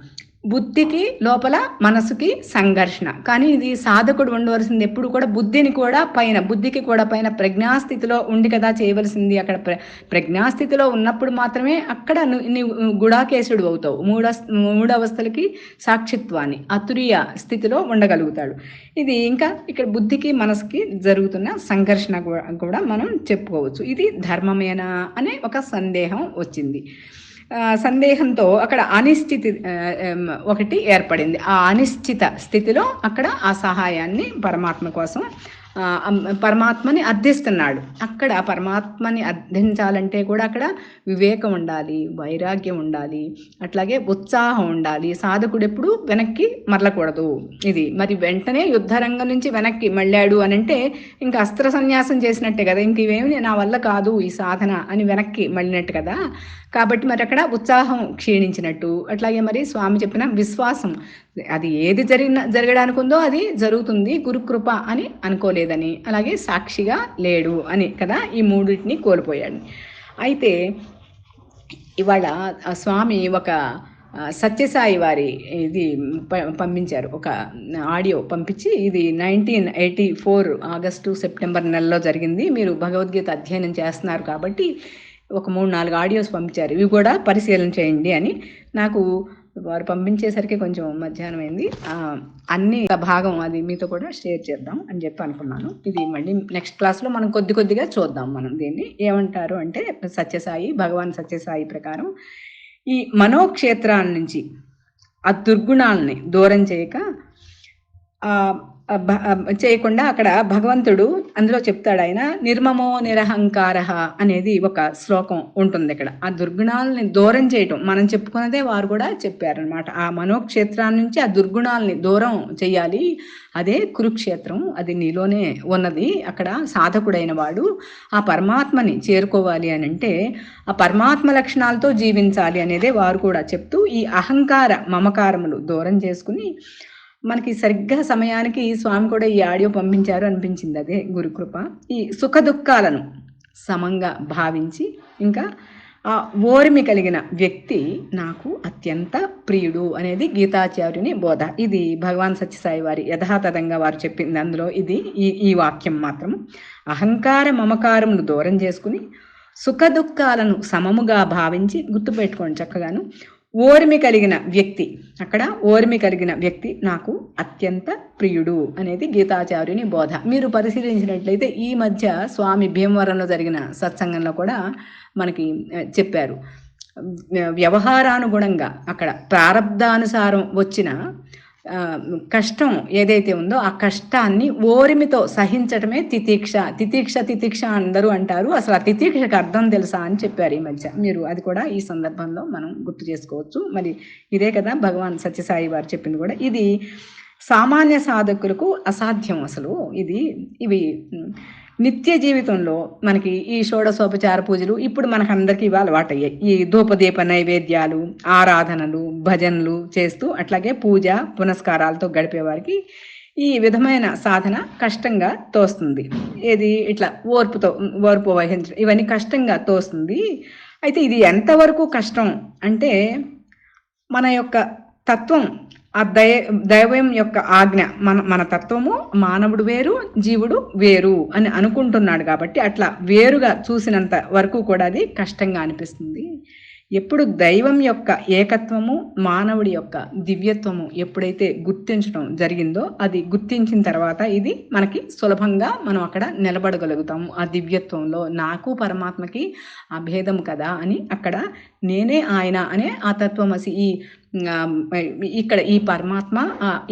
బుద్ధికి లోపల మనసుకి సంఘర్షణ. కానీ ఇది సాధకుడు ఉండవలసింది ఎప్పుడు కూడా బుద్ధికి కూడా పైన ప్రజ్ఞాస్థితిలో ఉండి కదా చేయవలసింది. అక్కడ ప్రజ్ఞాస్థితిలో ఉన్నప్పుడు మాత్రమే అక్కడ నీవు గుడాకేశుడు అవుతావు. మూడవస్థలకి సాక్షిత్వాన్ని అతురియ స్థితిలో ఉండగలుగుతాడు. ఇది ఇంకా ఇక్కడ బుద్ధికి మనసుకి జరుగుతున్న సంఘర్షణ కూడా మనం చెప్పుకోవచ్చు. ఇది ధర్మమేనా అనే ఒక సందేహం వచ్చింది. సందేహంతో అక్కడ అనిశ్చితి ఒకటి ఏర్పడింది. ఆ అనిశ్చిత స్థితిలో అక్కడ ఆ సహాయాన్ని పరమాత్మ కోసం పరమాత్మని అర్థిస్తున్నాడు. అక్కడ పరమాత్మని అర్థించాలంటే కూడా అక్కడ వివేకం ఉండాలి, వైరాగ్యం ఉండాలి, అట్లాగే ఉత్సాహం ఉండాలి. సాధకుడు ఎప్పుడు వెనక్కి మరలకూడదు. ఇది మరి వెంటనే యుద్ధరంగం నుంచి వెనక్కి మళ్ళాడు అని అంటే ఇంకా అస్త్ర సన్యాసం చేసినట్టే కదా, ఇంక ఇవేమి నా వల్ల కాదు ఈ సాధన అని వెనక్కి మళ్ళినట్టు కదా. కాబట్టి మరి అక్కడ ఉత్సాహం క్షీణించినట్టు. అట్లాగే మరి స్వామి చెప్పిన విశ్వాసం, అది ఏది జరగడానికి ఉందో అది జరుగుతుంది గురుకృప అని అనుకోలేదని, అలాగే సాక్షిగా లేడు అని కదా, ఈ మూడింటిని కోల్పోయాడు. అయితే ఇవాళ స్వామి ఒక సత్యసాయి వారి ఇది పంపించారు, ఒక ఆడియో పంపించి, ఇది 1984 ఆగస్టు సెప్టెంబర్ నెలలో జరిగింది. మీరు భగవద్గీత అధ్యయనం చేస్తున్నారు కాబట్టి ఒక 3-4 ఆడియోస్ పంపించారు, ఇవి కూడా పరిశీలన చేయండి అని. నాకు వారు పంపించేసరికి కొంచెం మధ్యాహ్నం అయింది. అన్ని భాగం అది మీతో కూడా షేర్ చేద్దాం అని చెప్పి అనుకున్నాను. ఇది మళ్ళీ నెక్స్ట్ క్లాస్లో మనం కొద్దిగా చూద్దాం. మనం దీన్ని ఏమంటారు అంటే, భగవాన్ సత్యసాయి ప్రకారం ఈ మనోక్షేత్రాల నుంచి ఆ దుర్గుణాలని దూరం చేయకుండా అక్కడ భగవంతుడు అందులో చెప్తాడు, ఆయన నిర్మమో నిరహంకార అనేది ఒక శ్లోకం ఉంటుంది. ఇక్కడ ఆ దుర్గుణాలని దూరం చేయటం మనం చెప్పుకున్నదే వారు కూడా చెప్పారనమాట. ఆ మనోక్షేత్రాల నుంచి ఆ దుర్గుణాలని దూరం చేయాలి, అదే కురుక్షేత్రం, అది నీలోనే ఉన్నది. అక్కడ సాధకుడైన వాడు ఆ పరమాత్మని చేరుకోవాలి అని అంటే ఆ పరమాత్మ లక్షణాలతో జీవించాలి అనేదే వారు కూడా చెప్తూ, ఈ అహంకార మమకారములు దూరం చేసుకుని మనకి సరిగ్గా సమయానికి స్వామి కూడా ఈ ఆడియో పంపించారు అనిపించింది. అదే గురుకృప. ఈ సుఖ దుఃఖాలను సమంగా భావించి ఇంకా ఆ ఓర్మి కలిగిన వ్యక్తి నాకు అత్యంత ప్రియుడు అనేది గీతాచార్యుని బోధ. ఇది భగవాన్ సత్యసాయి వారి యథాతథంగా వారు చెప్పింది. అందులో ఇది ఈ వాక్యం మాత్రం, అహంకార మమకారమును దూరం చేసుకుని సుఖ దుఃఖాలను సమముగా భావించి, గుర్తుపెట్టుకోండి చక్కగాను, ఓర్మి కలిగిన వ్యక్తి, అక్కడ ఓర్మి కలిగిన వ్యక్తి నాకు అత్యంత ప్రియుడు అనేది గీతాచార్యుని బోధ. మీరు పరిశీలించినట్లయితే ఈ మధ్య స్వామి భీమవరంలో జరిగిన సత్సంగంలో కూడా మనకి చెప్పారు, వ్యవహారానుగుణంగా అక్కడ ప్రారబ్ధానుసారం వచ్చిన కష్టం ఏదైతే ఉందో ఆ కష్టాన్ని ఓరిమితో సహించటమే తితీక్ష అందరూ అంటారు. అసలు ఆ తితీక్షకు అర్థం తెలుసా అని చెప్పారు ఈ మధ్య. మీరు అది కూడా ఈ సందర్భంలో మనం గుర్తు చేసుకోవచ్చు. మరి ఇదే కదా భగవాన్ సత్యసాయి వారు చెప్పింది కూడా. ఇది సామాన్య సాధకులకు అసాధ్యం అసలు. ఇవి నిత్య జీవితంలో మనకి ఈ షోడశోపచార పూజలు ఇప్పుడు మనకందరికీ ఇవాళ అలవాటయ్యాయి. ఈ ధూపదీప నైవేద్యాలు, ఆరాధనలు, భజనలు చేస్తూ అట్లాగే పూజ పునస్కారాలతో గడిపేవారికి ఈ విధమైన సాధన కష్టంగా తోస్తుంది. ఏది ఇట్లా ఓర్పు వహించడం ఇవన్నీ కష్టంగా తోస్తుంది. అయితే ఇది ఎంతవరకు కష్టం అంటే, మన యొక్క తత్వం, ఆ దైవం యొక్క ఆజ్ఞ, మన తత్వము మానవుడు వేరు జీవుడు వేరు అని అనుకుంటున్నాడు కాబట్టి అట్లా వేరుగా చూసినంత వరకు కూడా అది కష్టంగా అనిపిస్తుంది. ఎప్పుడు దైవం యొక్క ఏకత్వము, మానవుడి యొక్క దివ్యత్వము ఎప్పుడైతే గుర్తించడం జరిగిందో, అది గుర్తించిన తర్వాత ఇది మనకి సులభంగా మనం అక్కడ నిలబడగలుగుతాము. ఆ దివ్యత్వంలో నాకు పరమాత్మకి అభేదం కదా అని, అక్కడ నేనే ఆయన అనే ఆ తత్వమసి, ఈ ఇక్కడ ఈ పరమాత్మ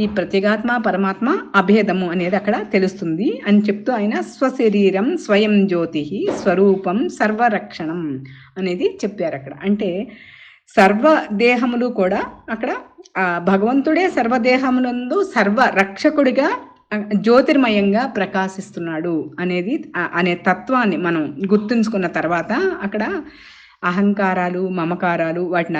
ఈ ప్రత్యేగాత్మ పరమాత్మ అభేదము అనేది అక్కడ తెలుస్తుంది అని చెప్తూ ఆయన స్వశరీరం స్వయం జ్యోతి స్వరూపం సర్వరక్షణం అనేది చెప్పారు అక్కడ. అంటే సర్వదేహములు కూడా అక్కడ భగవంతుడే సర్వదేహములందు సర్వరక్షకుడిగా జ్యోతిర్మయంగా ప్రకాశిస్తున్నాడు అనే తత్వాన్ని మనం గుర్తుంచుకున్న తర్వాత అక్కడ అహంకారాలు మమకారాలు వాటిని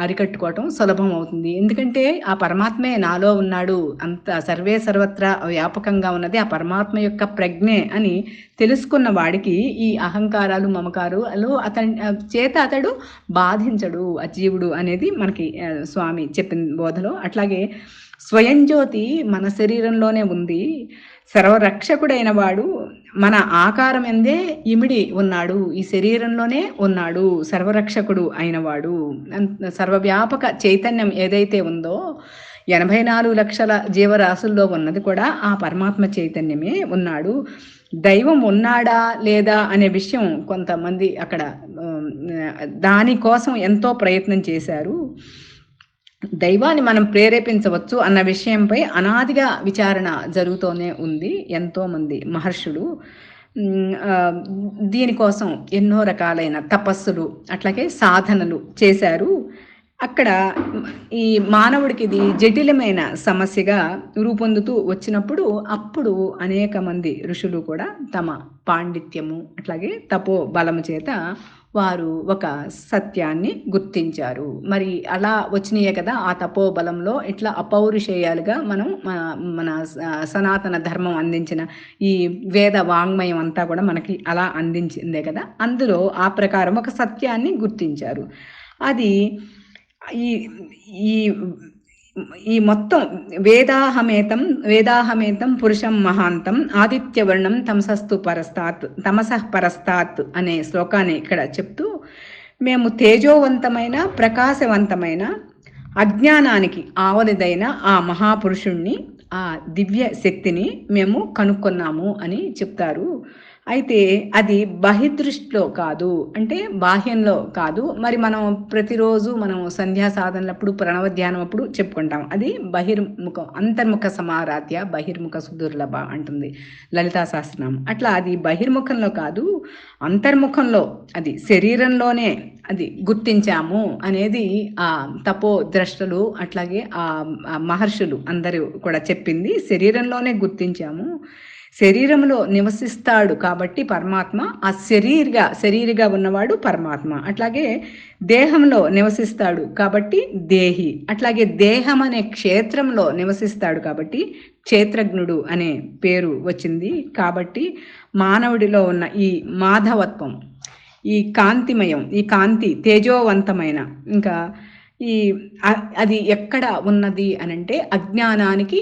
అరికట్టుకోవటం సులభం అవుతుంది. ఎందుకంటే ఆ పరమాత్మే నాలో ఉన్నాడు, అంత సర్వే సర్వత్రా వ్యాపకంగా ఉన్నది ఆ పరమాత్మ యొక్క ప్రజ్ఞే అని తెలుసుకున్న వాడికి ఈ అహంకారాలు మమకారాలు అతడు బాధించడు అజీవుడు అనేది మనకి స్వామి చెప్పిన బోధలో. అట్లాగే స్వయం జ్యోతి మన శరీరంలోనే ఉంది. సర్వరక్షకుడైన వాడు మన ఆకారం ఎందే ఇమిడి ఉన్నాడు, ఈ శరీరంలోనే ఉన్నాడు. సర్వరక్షకుడు అయినవాడు సర్వవ్యాపక చైతన్యం ఏదైతే ఉందో 84 లక్షల జీవరాశుల్లో ఉన్నది కూడా ఆ పరమాత్మ చైతన్యమే ఉన్నాడు. దైవం ఉన్నాడా లేదా అనే విషయం కొంతమంది అక్కడ దానికోసం ఎంతో ప్రయత్నం చేశారు. దైవాన్ని మనం ప్రేరేపించవచ్చు అన్న విషయంపై అనాదిగా విచారణ జరుగుతూనే ఉంది. ఎంతోమంది మహర్షులు దీనికోసం ఎన్నో రకాలైన తపస్సులు అట్లాగే సాధనలు చేశారు. అక్కడ ఈ మానవుడికి ఇది జటిలమైన సమస్యగా రూపొందుతూ వచ్చినప్పుడు అప్పుడు అనేక మంది ఋషులు కూడా తమ పాండిత్యము అట్లాగే తపో బలము చేత వారు ఒక సత్యాన్ని గుర్తించారు. మరి అలా వచ్చినాయే కదా ఆ తపోబలంలో ఇట్లా అపౌరుషేయాలుగా మనం మన సనాతన ధర్మం అందించిన ఈ వేద వాంగ్మయం అంతా కూడా మనకి అలా అందించిందే కదా. అందులో ఆ ప్రకారం ఒక సత్యాన్ని గుర్తించారు. అది ఈ మొత్తం వేదాహమేతం పురుషం మహాంతం ఆదిత్యవర్ణం తమసః పరస్తాత్ అనే శ్లోకాన్ని ఇక్కడ చెప్తూ, మేము తేజోవంతమైన ప్రకాశవంతమైన అజ్ఞానానికి ఆవలిదైన ఆ మహాపురుషుణ్ణి ఆ దివ్య శక్తిని మేము కనుక్కున్నాము అని చెప్తారు. అయితే అది బహిర్దృష్టిలో కాదు, అంటే బాహ్యంలో కాదు. మరి మనం ప్రతిరోజు మనం సంధ్యా సాధనలప్పుడు ప్రణవ ధ్యానం అప్పుడు చెప్పుకుంటాం, అది బహిర్ముఖం అంతర్ముఖ సమారాధ్య బహిర్ముఖ సుదుర్లభ అంటుంది లలితా సహస్రనామం. అట్లా అది బహిర్ముఖంలో కాదు, అంతర్ముఖంలో అది శరీరంలోనే అది గుర్తించాము అనేది ఆ తపో ద్రష్టలు అట్లాగే ఆ మహర్షులు అందరూ కూడా చెప్పింది. శరీరంలోనే గుర్తించాము, శరీరంలో నివసిస్తాడు కాబట్టి పరమాత్మ ఆ శరీరిగా ఉన్నవాడు పరమాత్మ. అట్లాగే దేహంలో నివసిస్తాడు కాబట్టి దేహి, అట్లాగే దేహం అనే క్షేత్రంలో నివసిస్తాడు కాబట్టి క్షేత్రజ్ఞుడు అనే పేరు వచ్చింది. కాబట్టి మానవుడిలో ఉన్న ఈ మాధవత్వం, ఈ కాంతిమయం, ఈ కాంతి తేజోవంతమైన ఇంకా అది ఎక్కడ ఉన్నది అనంటే అజ్ఞానానికి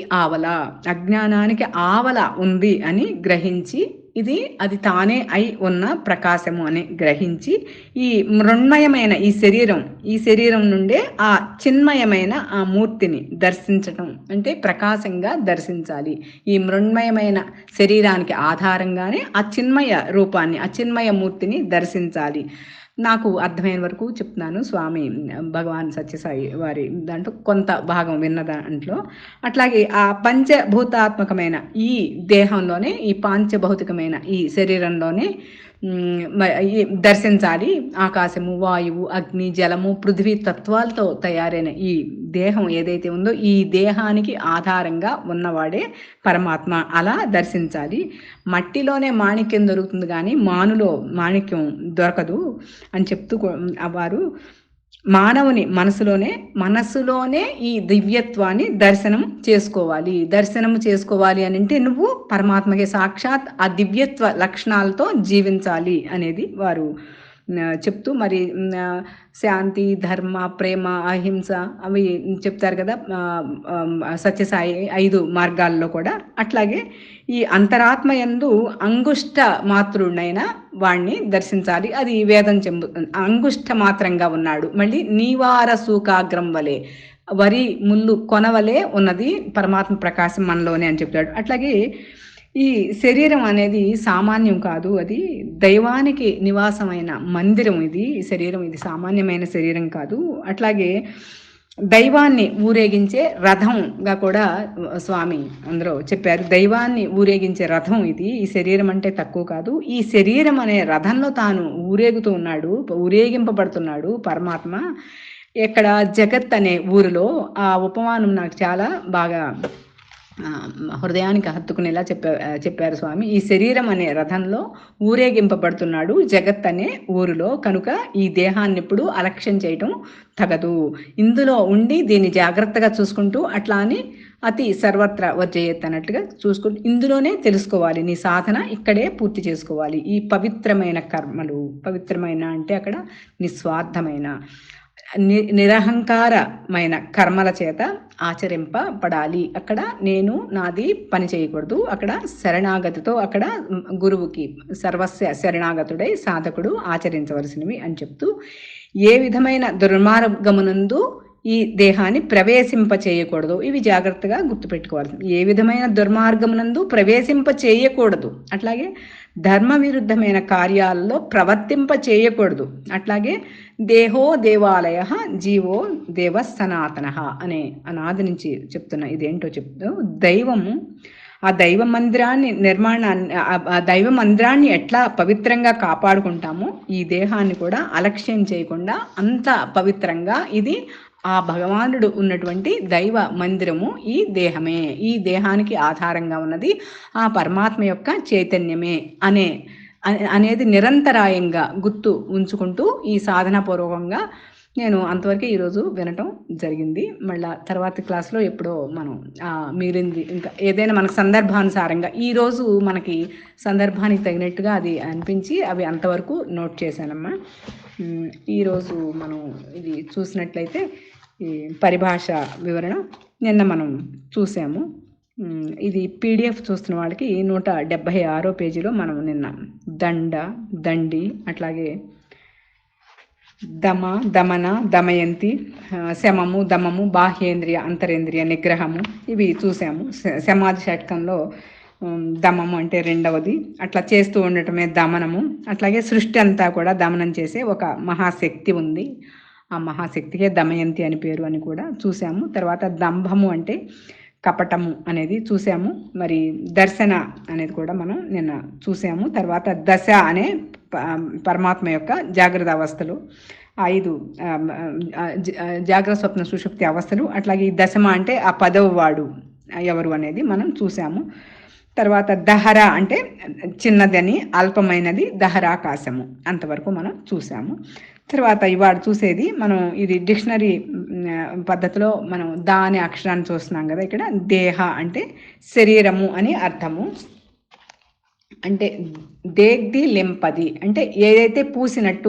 ఆవల ఉంది అని గ్రహించి అది తానే అయి ఉన్న ప్రకాశము అని గ్రహించి ఈ మృణ్మయమైన ఈ శరీరం నుండే ఆ చిన్మయమైన ఆ మూర్తిని దర్శించటం, అంటే ప్రకాశంగా దర్శించాలి. ఈ మృణ్మయమైన శరీరానికి ఆధారంగానే ఆ చిన్మయ రూపాన్ని, ఆ చిన్మయ మూర్తిని దర్శించాలి. నాకు అర్థమైన వరకు చెప్తున్నాను. స్వామి భగవాన్ సత్యసాయి వారి దాంట్లో కొంత భాగం విన్న దాంట్లో. అట్లాగే ఆ పంచభూతాత్మకమైన ఈ దేహంలోనే, ఈ పాంచభౌతికమైన ఈ శరీరంలోనే దర్శించాలి. ఆకాశము, వాయువు, అగ్ని, జలము, పృథ్వీ తత్వాలతో తయారైన ఈ దేహం ఏదైతే ఉందో ఈ దేహానికి ఆధారంగా ఉన్నవాడే పరమాత్మ. అలా దర్శించాలి. మట్టిలోనే మాణిక్యం దొరుకుతుంది కానీ మానులో మాణిక్యం దొరకదు అని చెప్తూ వారు మానవుని మనసులోనే ఈ దివ్యత్వాన్ని దర్శనం చేసుకోవాలి అని అంటే నువ్వు పరమాత్మకి సాక్షాత్ ఆ దివ్యత్వ లక్షణాలతో జీవించాలి అనేది వారు చెప్తూ, మరి శాంతి, ధర్మ, ప్రేమ, అహింస అవి చెప్తారు కదా సత్యసాయి 5 మార్గాల్లో కూడా. అట్లాగే ఈ అంతరాత్మ యందు అంగుష్ట మాత్రుడైన వాణ్ణి దర్శించాలి. అది వేదం అంగుష్ట మాత్రంగా ఉన్నాడు. మళ్ళీ నీవార సూకాగ్రం వలె, వరి ముళ్ళు కొనవలే ఉన్నది పరమాత్మ ప్రకాశం మనలోనే అని చెప్తాడు. అట్లాగే ఈ శరీరం అనేది సామాన్యం కాదు, అది దైవానికి నివాసమైన మందిరం. ఇది శరీరం, ఇది సామాన్యమైన శరీరం కాదు. అట్లాగే దైవాన్ని ఊరేగించే రథంగా కూడా స్వామి అందరూ చెప్పారు. దైవాన్ని ఊరేగించే రథం ఇది. ఈ శరీరం అంటే తక్కువ కాదు. ఈ శరీరం అనే రథంలో తాను ఊరేగుతూ ఉన్నాడు, ఊరేగింపబడుతున్నాడు పరమాత్మ. ఇక్కడ జగత్ అనే ఊరిలో ఆ ఉపమానం నాకు చాలా బాగా హృదయానికి హత్తుకునేలా చెప్పారు స్వామి. ఈ శరీరం అనే రథంలో ఊరేగింపబడుతున్నాడు జగత్ అనే ఊరిలో, కనుక ఈ దేహాన్ని ఇప్పుడు అలక్ష్యం చేయటం తగదు. ఇందులో ఉండి దీన్ని జాగ్రత్తగా చూసుకుంటూ అట్లా అని అతి సర్వత్ర వర్జయత్ అన్నట్లుగా చూసుకుంటూ ఇందులోనే తెలుసుకోవాలి. నీ సాధన ఇక్కడే పూర్తి చేసుకోవాలి. ఈ పవిత్రమైన కర్మలు, పవిత్రమైన అంటే అక్కడ నిస్వార్థమైన నిరహంకారమైన కర్మల చేత ఆచరింపబడాలి. అక్కడ నేను నాది పని చేయకూడదు. అక్కడ శరణాగతితో, అక్కడ గురువుకి సర్వస్వ శరణాగతుడై సాధకుడు ఆచరించవలసినవి అని చెప్తూ, ఏ విధమైన దుర్మార్గమునందు ఈ దేహాన్ని ప్రవేశింప చేయకూడదు. ఇవి జాగ్రత్తగా గుర్తుపెట్టుకోవాలి. ఏ విధమైన దుర్మార్గమునందు ప్రవేశింప చేయకూడదు, అట్లాగే ధర్మ విరుద్ధమైన కార్యాలలో ప్రవర్తింప చేయకూడదు. అట్లాగే దేహో దేవాలయ జీవో దేవ సనాతన అనే అనాది నుంచి చెప్తున్న ఇదేంటో చెప్తూ, దైవము ఆ దైవ మందిరాన్ని ఎట్లా పవిత్రంగా కాపాడుకుంటామో ఈ దేహాన్ని కూడా అలక్ష్యం చేయకుండా అంత పవిత్రంగా ఇది ఆ భగవానుడు ఉన్నటువంటి దైవ మందిరము ఈ దేహమే. ఈ దేహానికి ఆధారంగా ఉన్నది ఆ పరమాత్మ యొక్క చైతన్యమే అనేది నిరంతరాయంగా గుర్తు ఉంచుకుంటూ ఈ సాధనాపూర్వకంగా నేను అంతవరకే ఈరోజు వినటం జరిగింది. మళ్ళీ తర్వాత క్లాస్లో ఎప్పుడో మనం మీరింది ఇంకా ఏదైనా మనకు సందర్భానుసారంగా ఈరోజు మనకి సందర్భానికి తగినట్టుగా అది అనిపించి అవి అంతవరకు నోట్ చేశానమ్మా. ఈరోజు మనం ఇది చూసినట్లయితే ఈ పరిభాష వివరణ నిన్న మనం చూసాము. ఇది పీడిఎఫ్ చూస్తున్న వాళ్ళకి 176వ పేజీలో మనం నిన్న దండ, దండి, అట్లాగే దమ, దమన, దమయంతి, శమము, దమము, బాహ్యేంద్రియ అంతరేంద్రియ నిగ్రహము ఇవి చూసాము. సమాధి షట్కంలో దమము అంటే రెండవది, అట్లా చేస్తూ ఉండటమే దమనము. అట్లాగే సృష్టి అంతా కూడా దమనం చేసే ఒక మహాశక్తి ఉంది. ఆ మహాశక్తికే దమయంతి అని పేరు అని కూడా చూసాము. తర్వాత దంభము అంటే కపటము అనేది చూసాము. మరి దర్శన అనేది కూడా మనం నిన్న చూసాము. తర్వాత దశ అనే పరమాత్మ యొక్క జాగ్రత్త అవస్థలు, 5 జాగ్రత్త స్వప్న సుషుప్తి అవస్థలు. అట్లాగే ఈ దశమ అంటే ఆ 10వ వాడు ఎవరు అనేది మనం చూసాము. తర్వాత దహర అంటే చిన్నదని, అల్పమైనది, దహరాకాశము అంతవరకు మనం చూసాము. తర్వాత ఇవాళ చూసేది మనం ఇది డిక్షనరీ పద్ధతిలో మనం దా అనే అక్షరాన్ని చూస్తున్నాం కదా. ఇక్కడ దేహ అంటే శరీరము అని అర్థము. అంటే దేగ్ది లెంపది అంటే ఏదైతే పూసినట్టు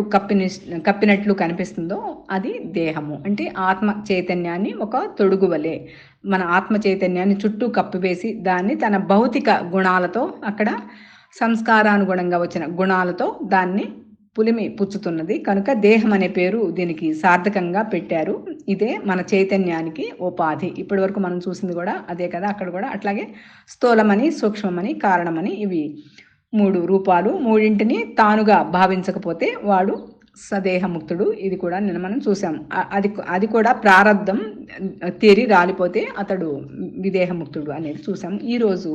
కప్పినట్లు కనిపిస్తుందో అది దేహము. అంటే ఆత్మ చైతన్యాన్ని ఒక తొడుగువలే మన ఆత్మ చైతన్యాన్ని చుట్టూ కప్పివేసి దాన్ని తన భౌతిక గుణాలతో, అక్కడ సంస్కారానుగుణంగా వచ్చిన గుణాలతో దాన్ని పులిమి పుచ్చుతున్నది. కనుక దేహం అనే పేరు దీనికి సార్థకంగా పెట్టారు. ఇదే మన చైతన్యానికి ఉపాధి. ఇప్పటి వరకు మనం చూసింది కూడా అదే కదా. అక్కడ కూడా అట్లాగే స్థూలమని, సూక్ష్మమని, కారణమని ఇవి 3 రూపాలు. 3ంటిని తానుగా భావించకపోతే వాడు సదేహముక్తుడు. ఇది కూడా నిన్న మనం చూసాం. అది కూడా ప్రారంధం తీరి రాలిపోతే అతడు విదేహముక్తుడు అనేది చూసాం. ఈరోజు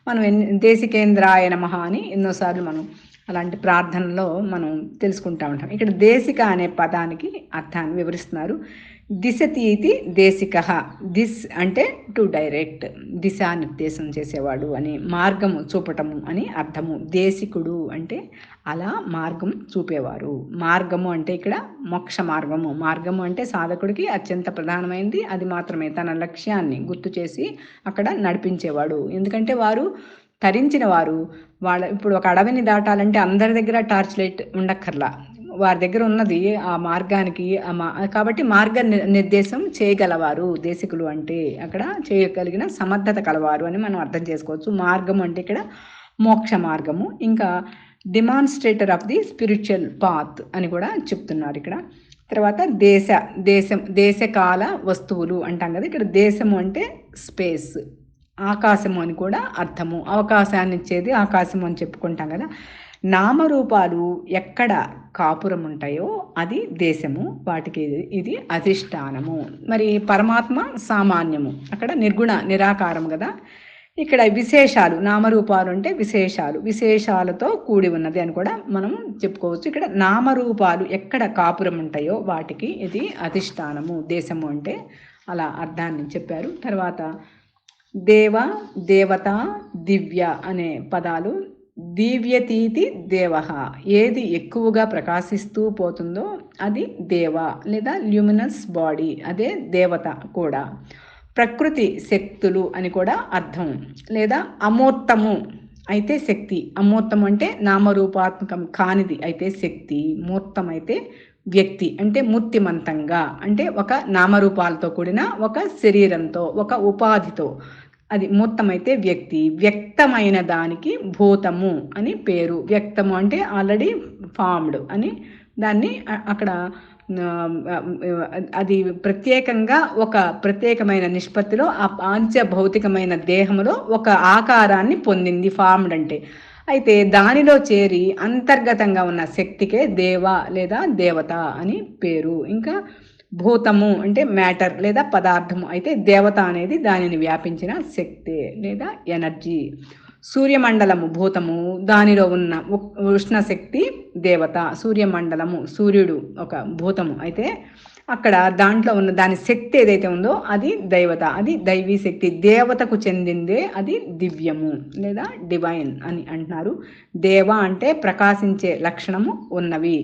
మనం దేశికేంద్రాయ నమః అని ఎన్నోసార్లు మనం అలాంటి ప్రార్థనలో మనం తెలుసుకుంటూ ఉంటాం. ఇక్కడ దేశిక అనే పదానికి అర్థాన్ని వివరిస్తున్నారు. దిశతి ఇది దేశిక. దిస్ అంటే టు డైరెక్ట్, దిశానిర్దేశం చేసేవాడు అని, మార్గము చూపటము అని అర్థము. దేశికుడు అంటే అలా మార్గం చూపేవారు. మార్గము అంటే ఇక్కడ మోక్ష మార్గము. మార్గము అంటే సాధకుడికి అత్యంత ప్రధానమైనది. అది మాత్రమే తన లక్ష్యాన్ని గుర్తు చేసి అక్కడ నడిపించేవాడు. ఎందుకంటే వారు తరించిన వారు. ఇప్పుడు ఒక అడవిని దాటాలంటే అందరి దగ్గర టార్చ్ లైట్ ఉండక్కర్లా, వారి దగ్గర ఉన్నది ఆ మార్గానికి. కాబట్టి మార్గ నిర్దేశం చేయగలవారు దేశికులు అంటే అక్కడ చేయగలిగిన సమర్థత కలవారు అని మనం అర్థం చేసుకోవచ్చు. మార్గము అంటే ఇక్కడ మోక్ష మార్గము. ఇంకా demonstrator of the spiritual path అని కూడా చెప్తున్నారు ఇక్కడ. తర్వాత దేశకాల వస్తువులు అంటాం కదా. ఇక్కడ దేశము అంటే స్పేస్, ఆకాశము అని కూడా అర్థము. అవకాశాన్ని ఇచ్చేది ఆకాశము అని చెప్పుకుంటాం కదా. నామరూపాలు ఎక్కడ కాపురం ఉంటాయో అది దేశము, వాటికి ఇది అధిష్టానము. మరి పరమాత్మ సామాన్యము, అక్కడ నిర్గుణ నిరాకారం కదా. ఇక్కడ విశేషాలు, నామరూపాలు అంటే విశేషాలు, విశేషాలతో కూడి ఉన్నది అని కూడా మనం చెప్పుకోవచ్చు. ఇక్కడ నామరూపాలు ఎక్కడ కాపురం ఉంటాయో వాటికి ఇది అధిష్టానము, దేశము అంటే అలా అర్థాన్ని చెప్పారు. తర్వాత దేవ, దేవత, దివ్య అనే పదాలు. దివ్యతీతి దేవ, ఏది ఎక్కువగా ప్రకాశిస్తూ పోతుందో అది దేవ లేదా ల్యూమినస్ బాడీ, అదే దేవత కూడా. ప్రకృతి శక్తులు అని కూడా అర్థం, లేదా అమూర్తము అయితే శక్తి. అమూర్తం అంటే నామరూపాత్మకం కానిది అయితే శక్తి, మూర్తం అయితే వ్యక్తి అంటే మూర్తిమంతంగా, అంటే ఒక నామరూపాలతో కూడిన ఒక శరీరంతో, ఒక ఉపాధితో, అది మూర్తమైతే వ్యక్తి. వ్యక్తమైన దానికి భూతము అని పేరు. వ్యక్తము అంటే ఆల్రెడీ ఫార్మ్డ్ అని, దాన్ని అక్కడ అది ప్రత్యేకంగా ఒక ప్రత్యేకమైన నిష్పత్తిలో ఆ పాంచభౌతికమైన దేహంలో ఒక ఆకారాన్ని పొందింది ఫార్మ్డ్ అంటే. అయితే దానిలో చేరి అంతర్గతంగా ఉన్న శక్తికే దేవ లేదా దేవత అని పేరు. ఇంకా భూతము అంటే మ్యాటర్ లేదా పదార్థము అయితే దేవత అనేది దానిని వ్యాపించిన శక్తి లేదా ఎనర్జీ. సూర్యమండలము భూతము, దానిలో ఉన్న ఉష్ణశక్తి దేవత. సూర్యమండలము, సూర్యుడు ఒక భూతము అయితే అక్కడ దాంట్లో ఉన్న దాని శక్తి ఏదైతే ఉందో అది దైవత, అది దైవీ శక్తి. దేవతకు చెందిందే అది దివ్యము లేదా డివైన్ అని అంటున్నారు. దేవ అంటే ప్రకాశించే లక్షణము ఉన్నవి.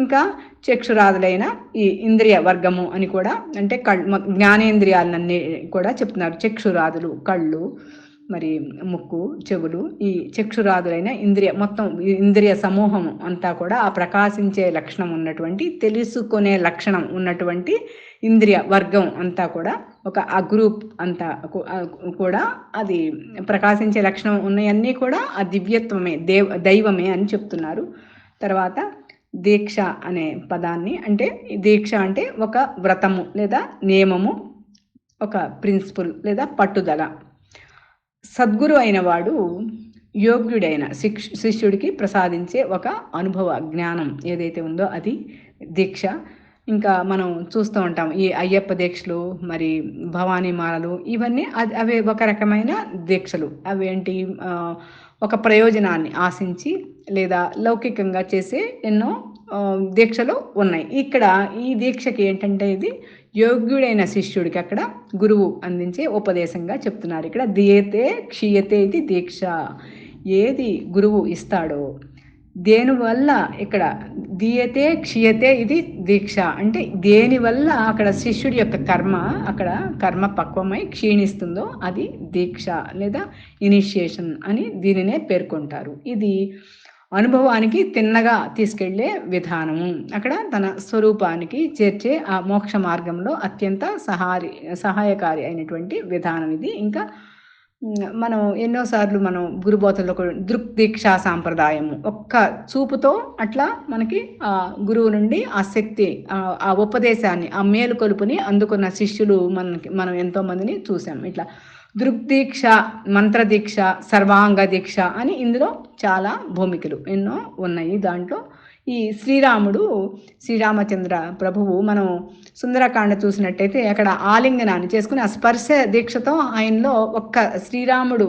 ఇంకా చక్షురాదులైన ఈ ఇంద్రియ వర్గము అని కూడా, అంటే జ్ఞానేంద్రియాలన్నీ కూడా చెప్తున్నారు. చక్షురాదులు కళ్ళు, మరి ముక్కు, చెవులు, ఈ చక్షురాదులైన మొత్తం ఇంద్రియ సమూహము అంతా కూడా ఆ ప్రకాశించే లక్షణం ఉన్నటువంటి, తెలుసుకునే లక్షణం ఉన్నటువంటి ఇంద్రియ వర్గం అంతా కూడా ఒక ఆ గ్రూప్ అంతా కూడా అది ప్రకాశించే లక్షణం ఉన్నాయన్నీ కూడా ఆ దివ్యత్వమే, దైవమే అని చెప్తున్నారు. తర్వాత దీక్ష అనే పదాన్ని, అంటే దీక్ష అంటే ఒక వ్రతము లేదా నియమము, ఒక ప్రిన్సిపుల్ లేదా పట్టుదల. సద్గురు అయిన వాడు యోగ్యుడైన శిష్యుడికి ప్రసాదించే ఒక అనుభవ జ్ఞానం ఏదైతే ఉందో అది దీక్ష. ఇంకా మనం చూస్తూ ఉంటాం ఈ అయ్యప్ప దీక్షలు, మరి భవానీ మాలలు, ఇవన్నీ అవి ఒక రకమైన దీక్షలు. అవేంటి, ఒక ప్రయోజనాన్ని ఆశించి లేదా లౌకికంగా చేసే ఎన్నో దీక్షలు ఉన్నాయి. ఇక్కడ ఈ దీక్షకి ఏంటంటే ఇది యోగ్యుడైన శిష్యుడికి అక్కడ గురువు అందించే ఉపదేశంగా చెప్తున్నారు. ఇక్కడ దీయతే క్షీయతే ఇది దీక్ష. ఏది గురువు ఇస్తాడో, దేనివల్ల ఇక్కడ దీయతే క్షీయతే ఇది దీక్ష అంటే దేనివల్ల అక్కడ శిష్యుడి యొక్క అక్కడ కర్మ పక్వమై క్షీణిస్తుందో అది దీక్ష లేదా ఇనిషియేషన్ అని దీనినే పేర్కొంటారు. ఇది అనుభవానికి తిన్నగా తీసుకెళ్లే విధానము, అక్కడ తన స్వరూపానికి చేర్చే ఆ మోక్ష మార్గంలో అత్యంత సహాయకారి అయినటువంటి విధానం ఇది. ఇంకా మనం ఎన్నోసార్లు మనం గురుబోధనలో కూడా దృక్దీక్షా సాంప్రదాయము, ఒక్క చూపుతో అట్లా మనకి ఆ గురువు నుండి ఆ శక్తి, ఆ ఉపదేశాన్ని, ఆ మేలుకొలుపుని అందుకున్న శిష్యులు మనం ఎంతో మందిని చూసాం. ఇట్లా దృగ్దీక్ష, మంత్రదీక్ష, సర్వాంగ దీక్ష అని ఇందులో చాలా భూమికలు ఎన్నో ఉన్నాయి. దాంట్లో ఈ శ్రీరామచంద్ర ప్రభువు మనం సుందరకాండ చూసినట్టయితే అక్కడ ఆలింగనాన్ని చేసుకుని ఆ స్పర్శ దీక్షతో ఆయనలో ఒక్క శ్రీరాముడు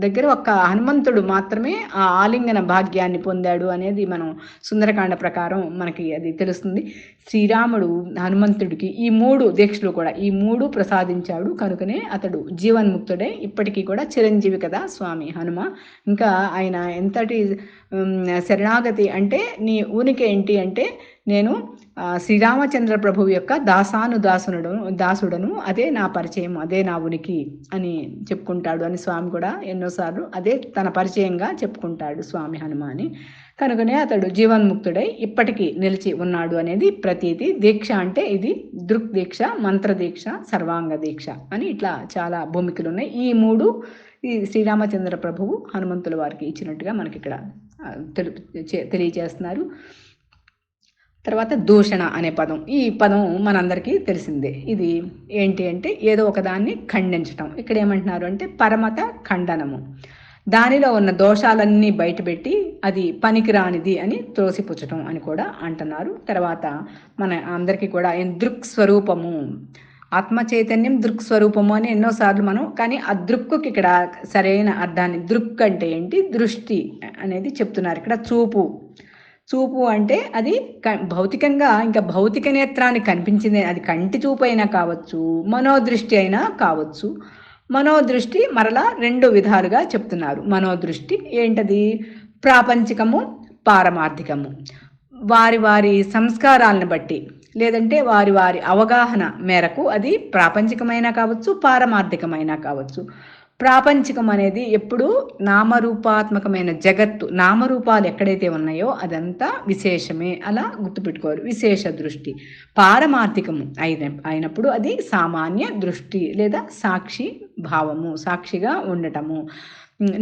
దగ్గర ఒక్క హనుమంతుడు మాత్రమే ఆ ఆలింగన భాగ్యాన్ని పొందాడు అనేది మనం సుందరకాండ ప్రకారం మనకి అది తెలుస్తుంది. శ్రీరాముడు హనుమంతుడికి ఈ 3 దీక్షలు కూడా ఈ 3 ప్రసాదించాడు కనుకనే అతడు జీవన్ముక్తుడే, ఇప్పటికీ కూడా చిరంజీవి కదా స్వామి హనుమ. ఇంకా ఆయన ఎంతటి శరణాగతి అంటే, నీ ఉనికి ఏంటి అంటే నేను శ్రీరామచంద్ర ప్రభువు యొక్క దాసుడను, అదే నా పరిచయం, అదే నా ఉనికి అని చెప్పుకుంటాడు అని స్వామి కూడా ఎన్నోసార్లు అదే తన పరిచయంగా చెప్పుకుంటాడు స్వామి హనుమ అని. కనుకనే అతడు జీవన్ముక్తుడై ఇప్పటికీ నిలిచి ఉన్నాడు అనేది ప్రతీతి. దీక్ష అంటే ఇది దృక్దీక్ష, మంత్రదీక్ష, సర్వాంగ దీక్ష అని ఇట్లా చాలా భూమికలు ఉన్నాయి. ఈ 3 ఈ శ్రీరామచంద్ర ప్రభువు హనుమంతుల వారికి ఇచ్చినట్టుగా మనకి ఇక్కడ తెలియజేస్తున్నారు. తర్వాత దూషణ అనే పదం, ఈ పదం మనందరికీ తెలిసిందే. ఇది ఏంటి అంటే ఏదో ఒకదాన్ని ఖండించటం. ఇక్కడ ఏమంటున్నారు అంటే పరమత ఖండనము. దానిలో ఉన్న దోషాలన్నీ బయటపెట్టి అది పనికిరానిది అని త్రోసిపుచ్చటం అని కూడా అంటున్నారు. తర్వాత మన అందరికీ కూడా దృక్ స్వరూపము, ఆత్మ చైతన్యం దృక్ స్వరూపము అని ఎన్నోసార్లు మనం, కానీ ఆ దృక్కుకి ఇక్కడ సరైన అర్థాన్ని, దృక్ అంటే ఏంటి, దృష్టి అనేది చెప్తున్నారు ఇక్కడ. చూపు అంటే అది భౌతికంగా, ఇంకా భౌతిక నేత్రానికి కనిపించింది, అది కంటి చూపు అయినా కావచ్చు, మనోదృష్టి అయినా కావచ్చు. మనోదృష్టి మరలా 2 విధాలుగా చెప్తున్నారు. మనోదృష్టి ఏంటది, ప్రాపంచికము, పారమార్థికము. వారి వారి సంస్కారాలను బట్టి, లేదంటే వారి వారి అవగాహన మేరకు అది ప్రాపంచికమైనా కావచ్చు, పారమార్థికమైనా కావచ్చు. ప్రాపంచికం అనేది ఎప్పుడు నామరూపాత్మకమైన జగత్తు, నామరూపాలు ఎక్కడైతే ఉన్నాయో అదంతా విశేషమే, అలా గుర్తుపెట్టుకోరు, విశేష దృష్టి. పారమార్థికము అయినప్పుడు అది సామాన్య దృష్టి లేదా సాక్షి భావము, సాక్షిగా ఉండటము.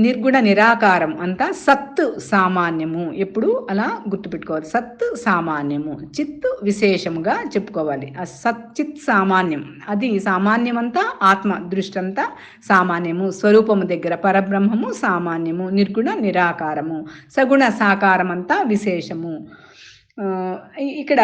నిర్గుణ నిరాకారం అంతా సత్తు సామాన్యము, ఎప్పుడు అలా గుర్తుపెట్టుకోవాలి. సత్తు సామాన్యము, చిత్తు విశేషముగా చెప్పుకోవాలి. ఆ సచ్చిత్ సామాన్యం, అది సామాన్యం అంతా ఆత్మ దృష్టి అంతా సామాన్యము. స్వరూపము దగ్గర పరబ్రహ్మము సామాన్యము, నిర్గుణ నిరాకారము, సగుణ సాకారం అంతా విశేషము. ఇక్కడ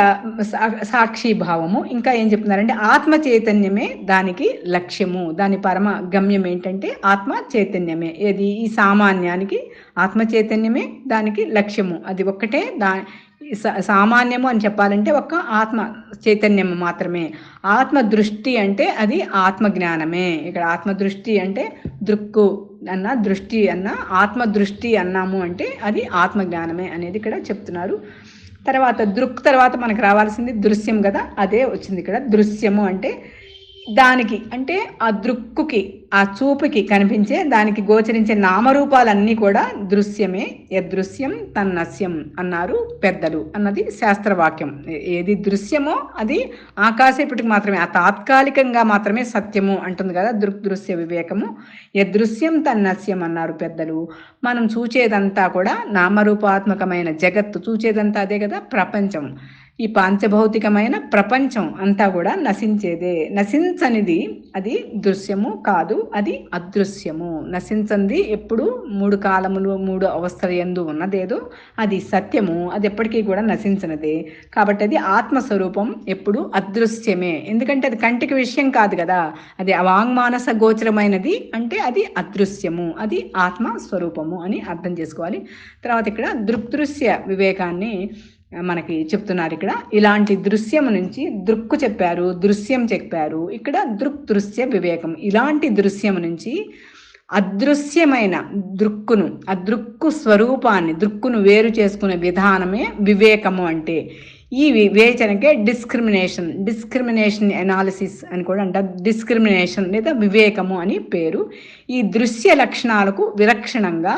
సాక్షి భావము. ఇంకా ఏం చెప్తున్నారంటే ఆత్మ చైతన్యమే దానికి లక్ష్యము, దాని పరమ గమ్యం ఏంటంటే ఆత్మ చైతన్యమే. ఏది, ఈ సామాన్యానికి ఆత్మ చైతన్యమే దానికి లక్ష్యము. అది ఒక్కటే సామాన్యము అని చెప్పాలంటే ఒక్క ఆత్మ చైతన్యము మాత్రమే. ఆత్మ దృష్టి అంటే అది ఆత్మ జ్ఞానమే. ఇక్కడ ఆత్మ దృష్టి అంటే దృక్కు అన్న, దృష్టి అన్న, ఆత్మ దృష్టి అన్నాము అంటే అది ఆత్మ జ్ఞానమే అనేది ఇక్కడ చెప్తున్నారు. తర్వాత దృక్ తర్వాత మనకు రావాల్సింది దృశ్యం కదా, అదే వచ్చింది ఇక్కడ. దృశ్యము అంటే దానికి, అంటే ఆ దృక్కుకి, ఆ చూపుకి కనిపించే, దానికి గోచరించే నామరూపాలన్నీ కూడా దృశ్యమే. యదృశ్యం తన్నస్యం అన్నారు పెద్దలు అన్నది శాస్త్రవాక్యం. ఏది దృశ్యమో అది ఆకాశపటికి మాత్రమే, ఆ తాత్కాలికంగా మాత్రమే సత్యము అంటుంది కదా దృశ్య వివేకము. యదృశ్యం తన్నస్యం అన్నారు పెద్దలు. మనం చూచేదంతా కూడా నామరూపాత్మకమైన జగత్తు, చూచేదంతా అదే కదా ప్రపంచం. ఈ పాంచభౌతికమైన ప్రపంచం అంతా కూడా నశించేదే. నశించనిది అది దృశ్యము కాదు, అది అదృశ్యము. నశించంది ఎప్పుడు 3 కాలములు 3 అవస్థల యందు ఉన్నదేదో అది సత్యము, అది ఎప్పటికీ కూడా నశించనిదే. కాబట్టి అది ఆత్మస్వరూపం ఎప్పుడు అదృశ్యమే, ఎందుకంటే అది కంటికి విషయం కాదు కదా, అది అవాంగ్మానస గోచరమైనది అంటే అది అదృశ్యము, అది ఆత్మస్వరూపము అని అర్థం చేసుకోవాలి. తర్వాత ఇక్కడ దృక్దృశ్య వివేకాన్ని మనకి చెప్తున్నారు. ఇక్కడ ఇలాంటి దృశ్యము నుంచి దృక్కు చెప్పారు, దృశ్యం చెప్పారు. ఇక్కడ దృక్దృశ్య వివేకం, ఇలాంటి దృశ్యము నుంచి అదృశ్యమైన దృక్కును, ఆ దృక్కు స్వరూపాన్ని, దృక్కును వేరు చేసుకునే విధానమే వివేకము. అంటే ఈ వివేచనకే డిస్క్రిమినేషన్ ఎనాలిసిస్ అని కూడా అంటారు. డిస్క్రిమినేషన్ లేదా వివేకము అని పేరు. ఈ దృశ్య లక్షణాలకు విలక్షణంగా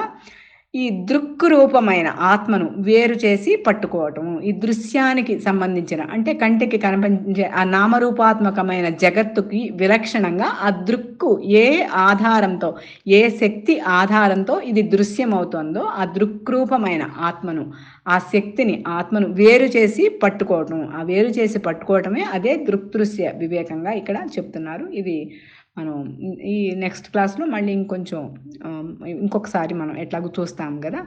ఈ దృక్కు రూపమైన ఆత్మను వేరు చేసి పట్టుకోవటము. ఈ దృశ్యానికి సంబంధించిన, అంటే కంటికి కనిపించే ఆ నామరూపాత్మకమైన జగత్తుకి విలక్షణంగా ఆ దృక్కు ఏ ఆధారంతో, ఏ శక్తి ఆధారంతో ఇది దృశ్యమవుతుందో ఆ దృక్రూపమైన ఆత్మను, ఆ శక్తిని, ఆత్మను వేరు చేసి పట్టుకోవటం. ఆ వేరు చేసి పట్టుకోవటమే అదే దృక్దృశ్య వివేకంగా ఇక్కడ చెప్తున్నారు. ఇది మనం ఈ నెక్స్ట్ క్లాస్లో మళ్ళీ ఇంకొకసారి మనం ఎట్లాగో చూస్తాం కదా.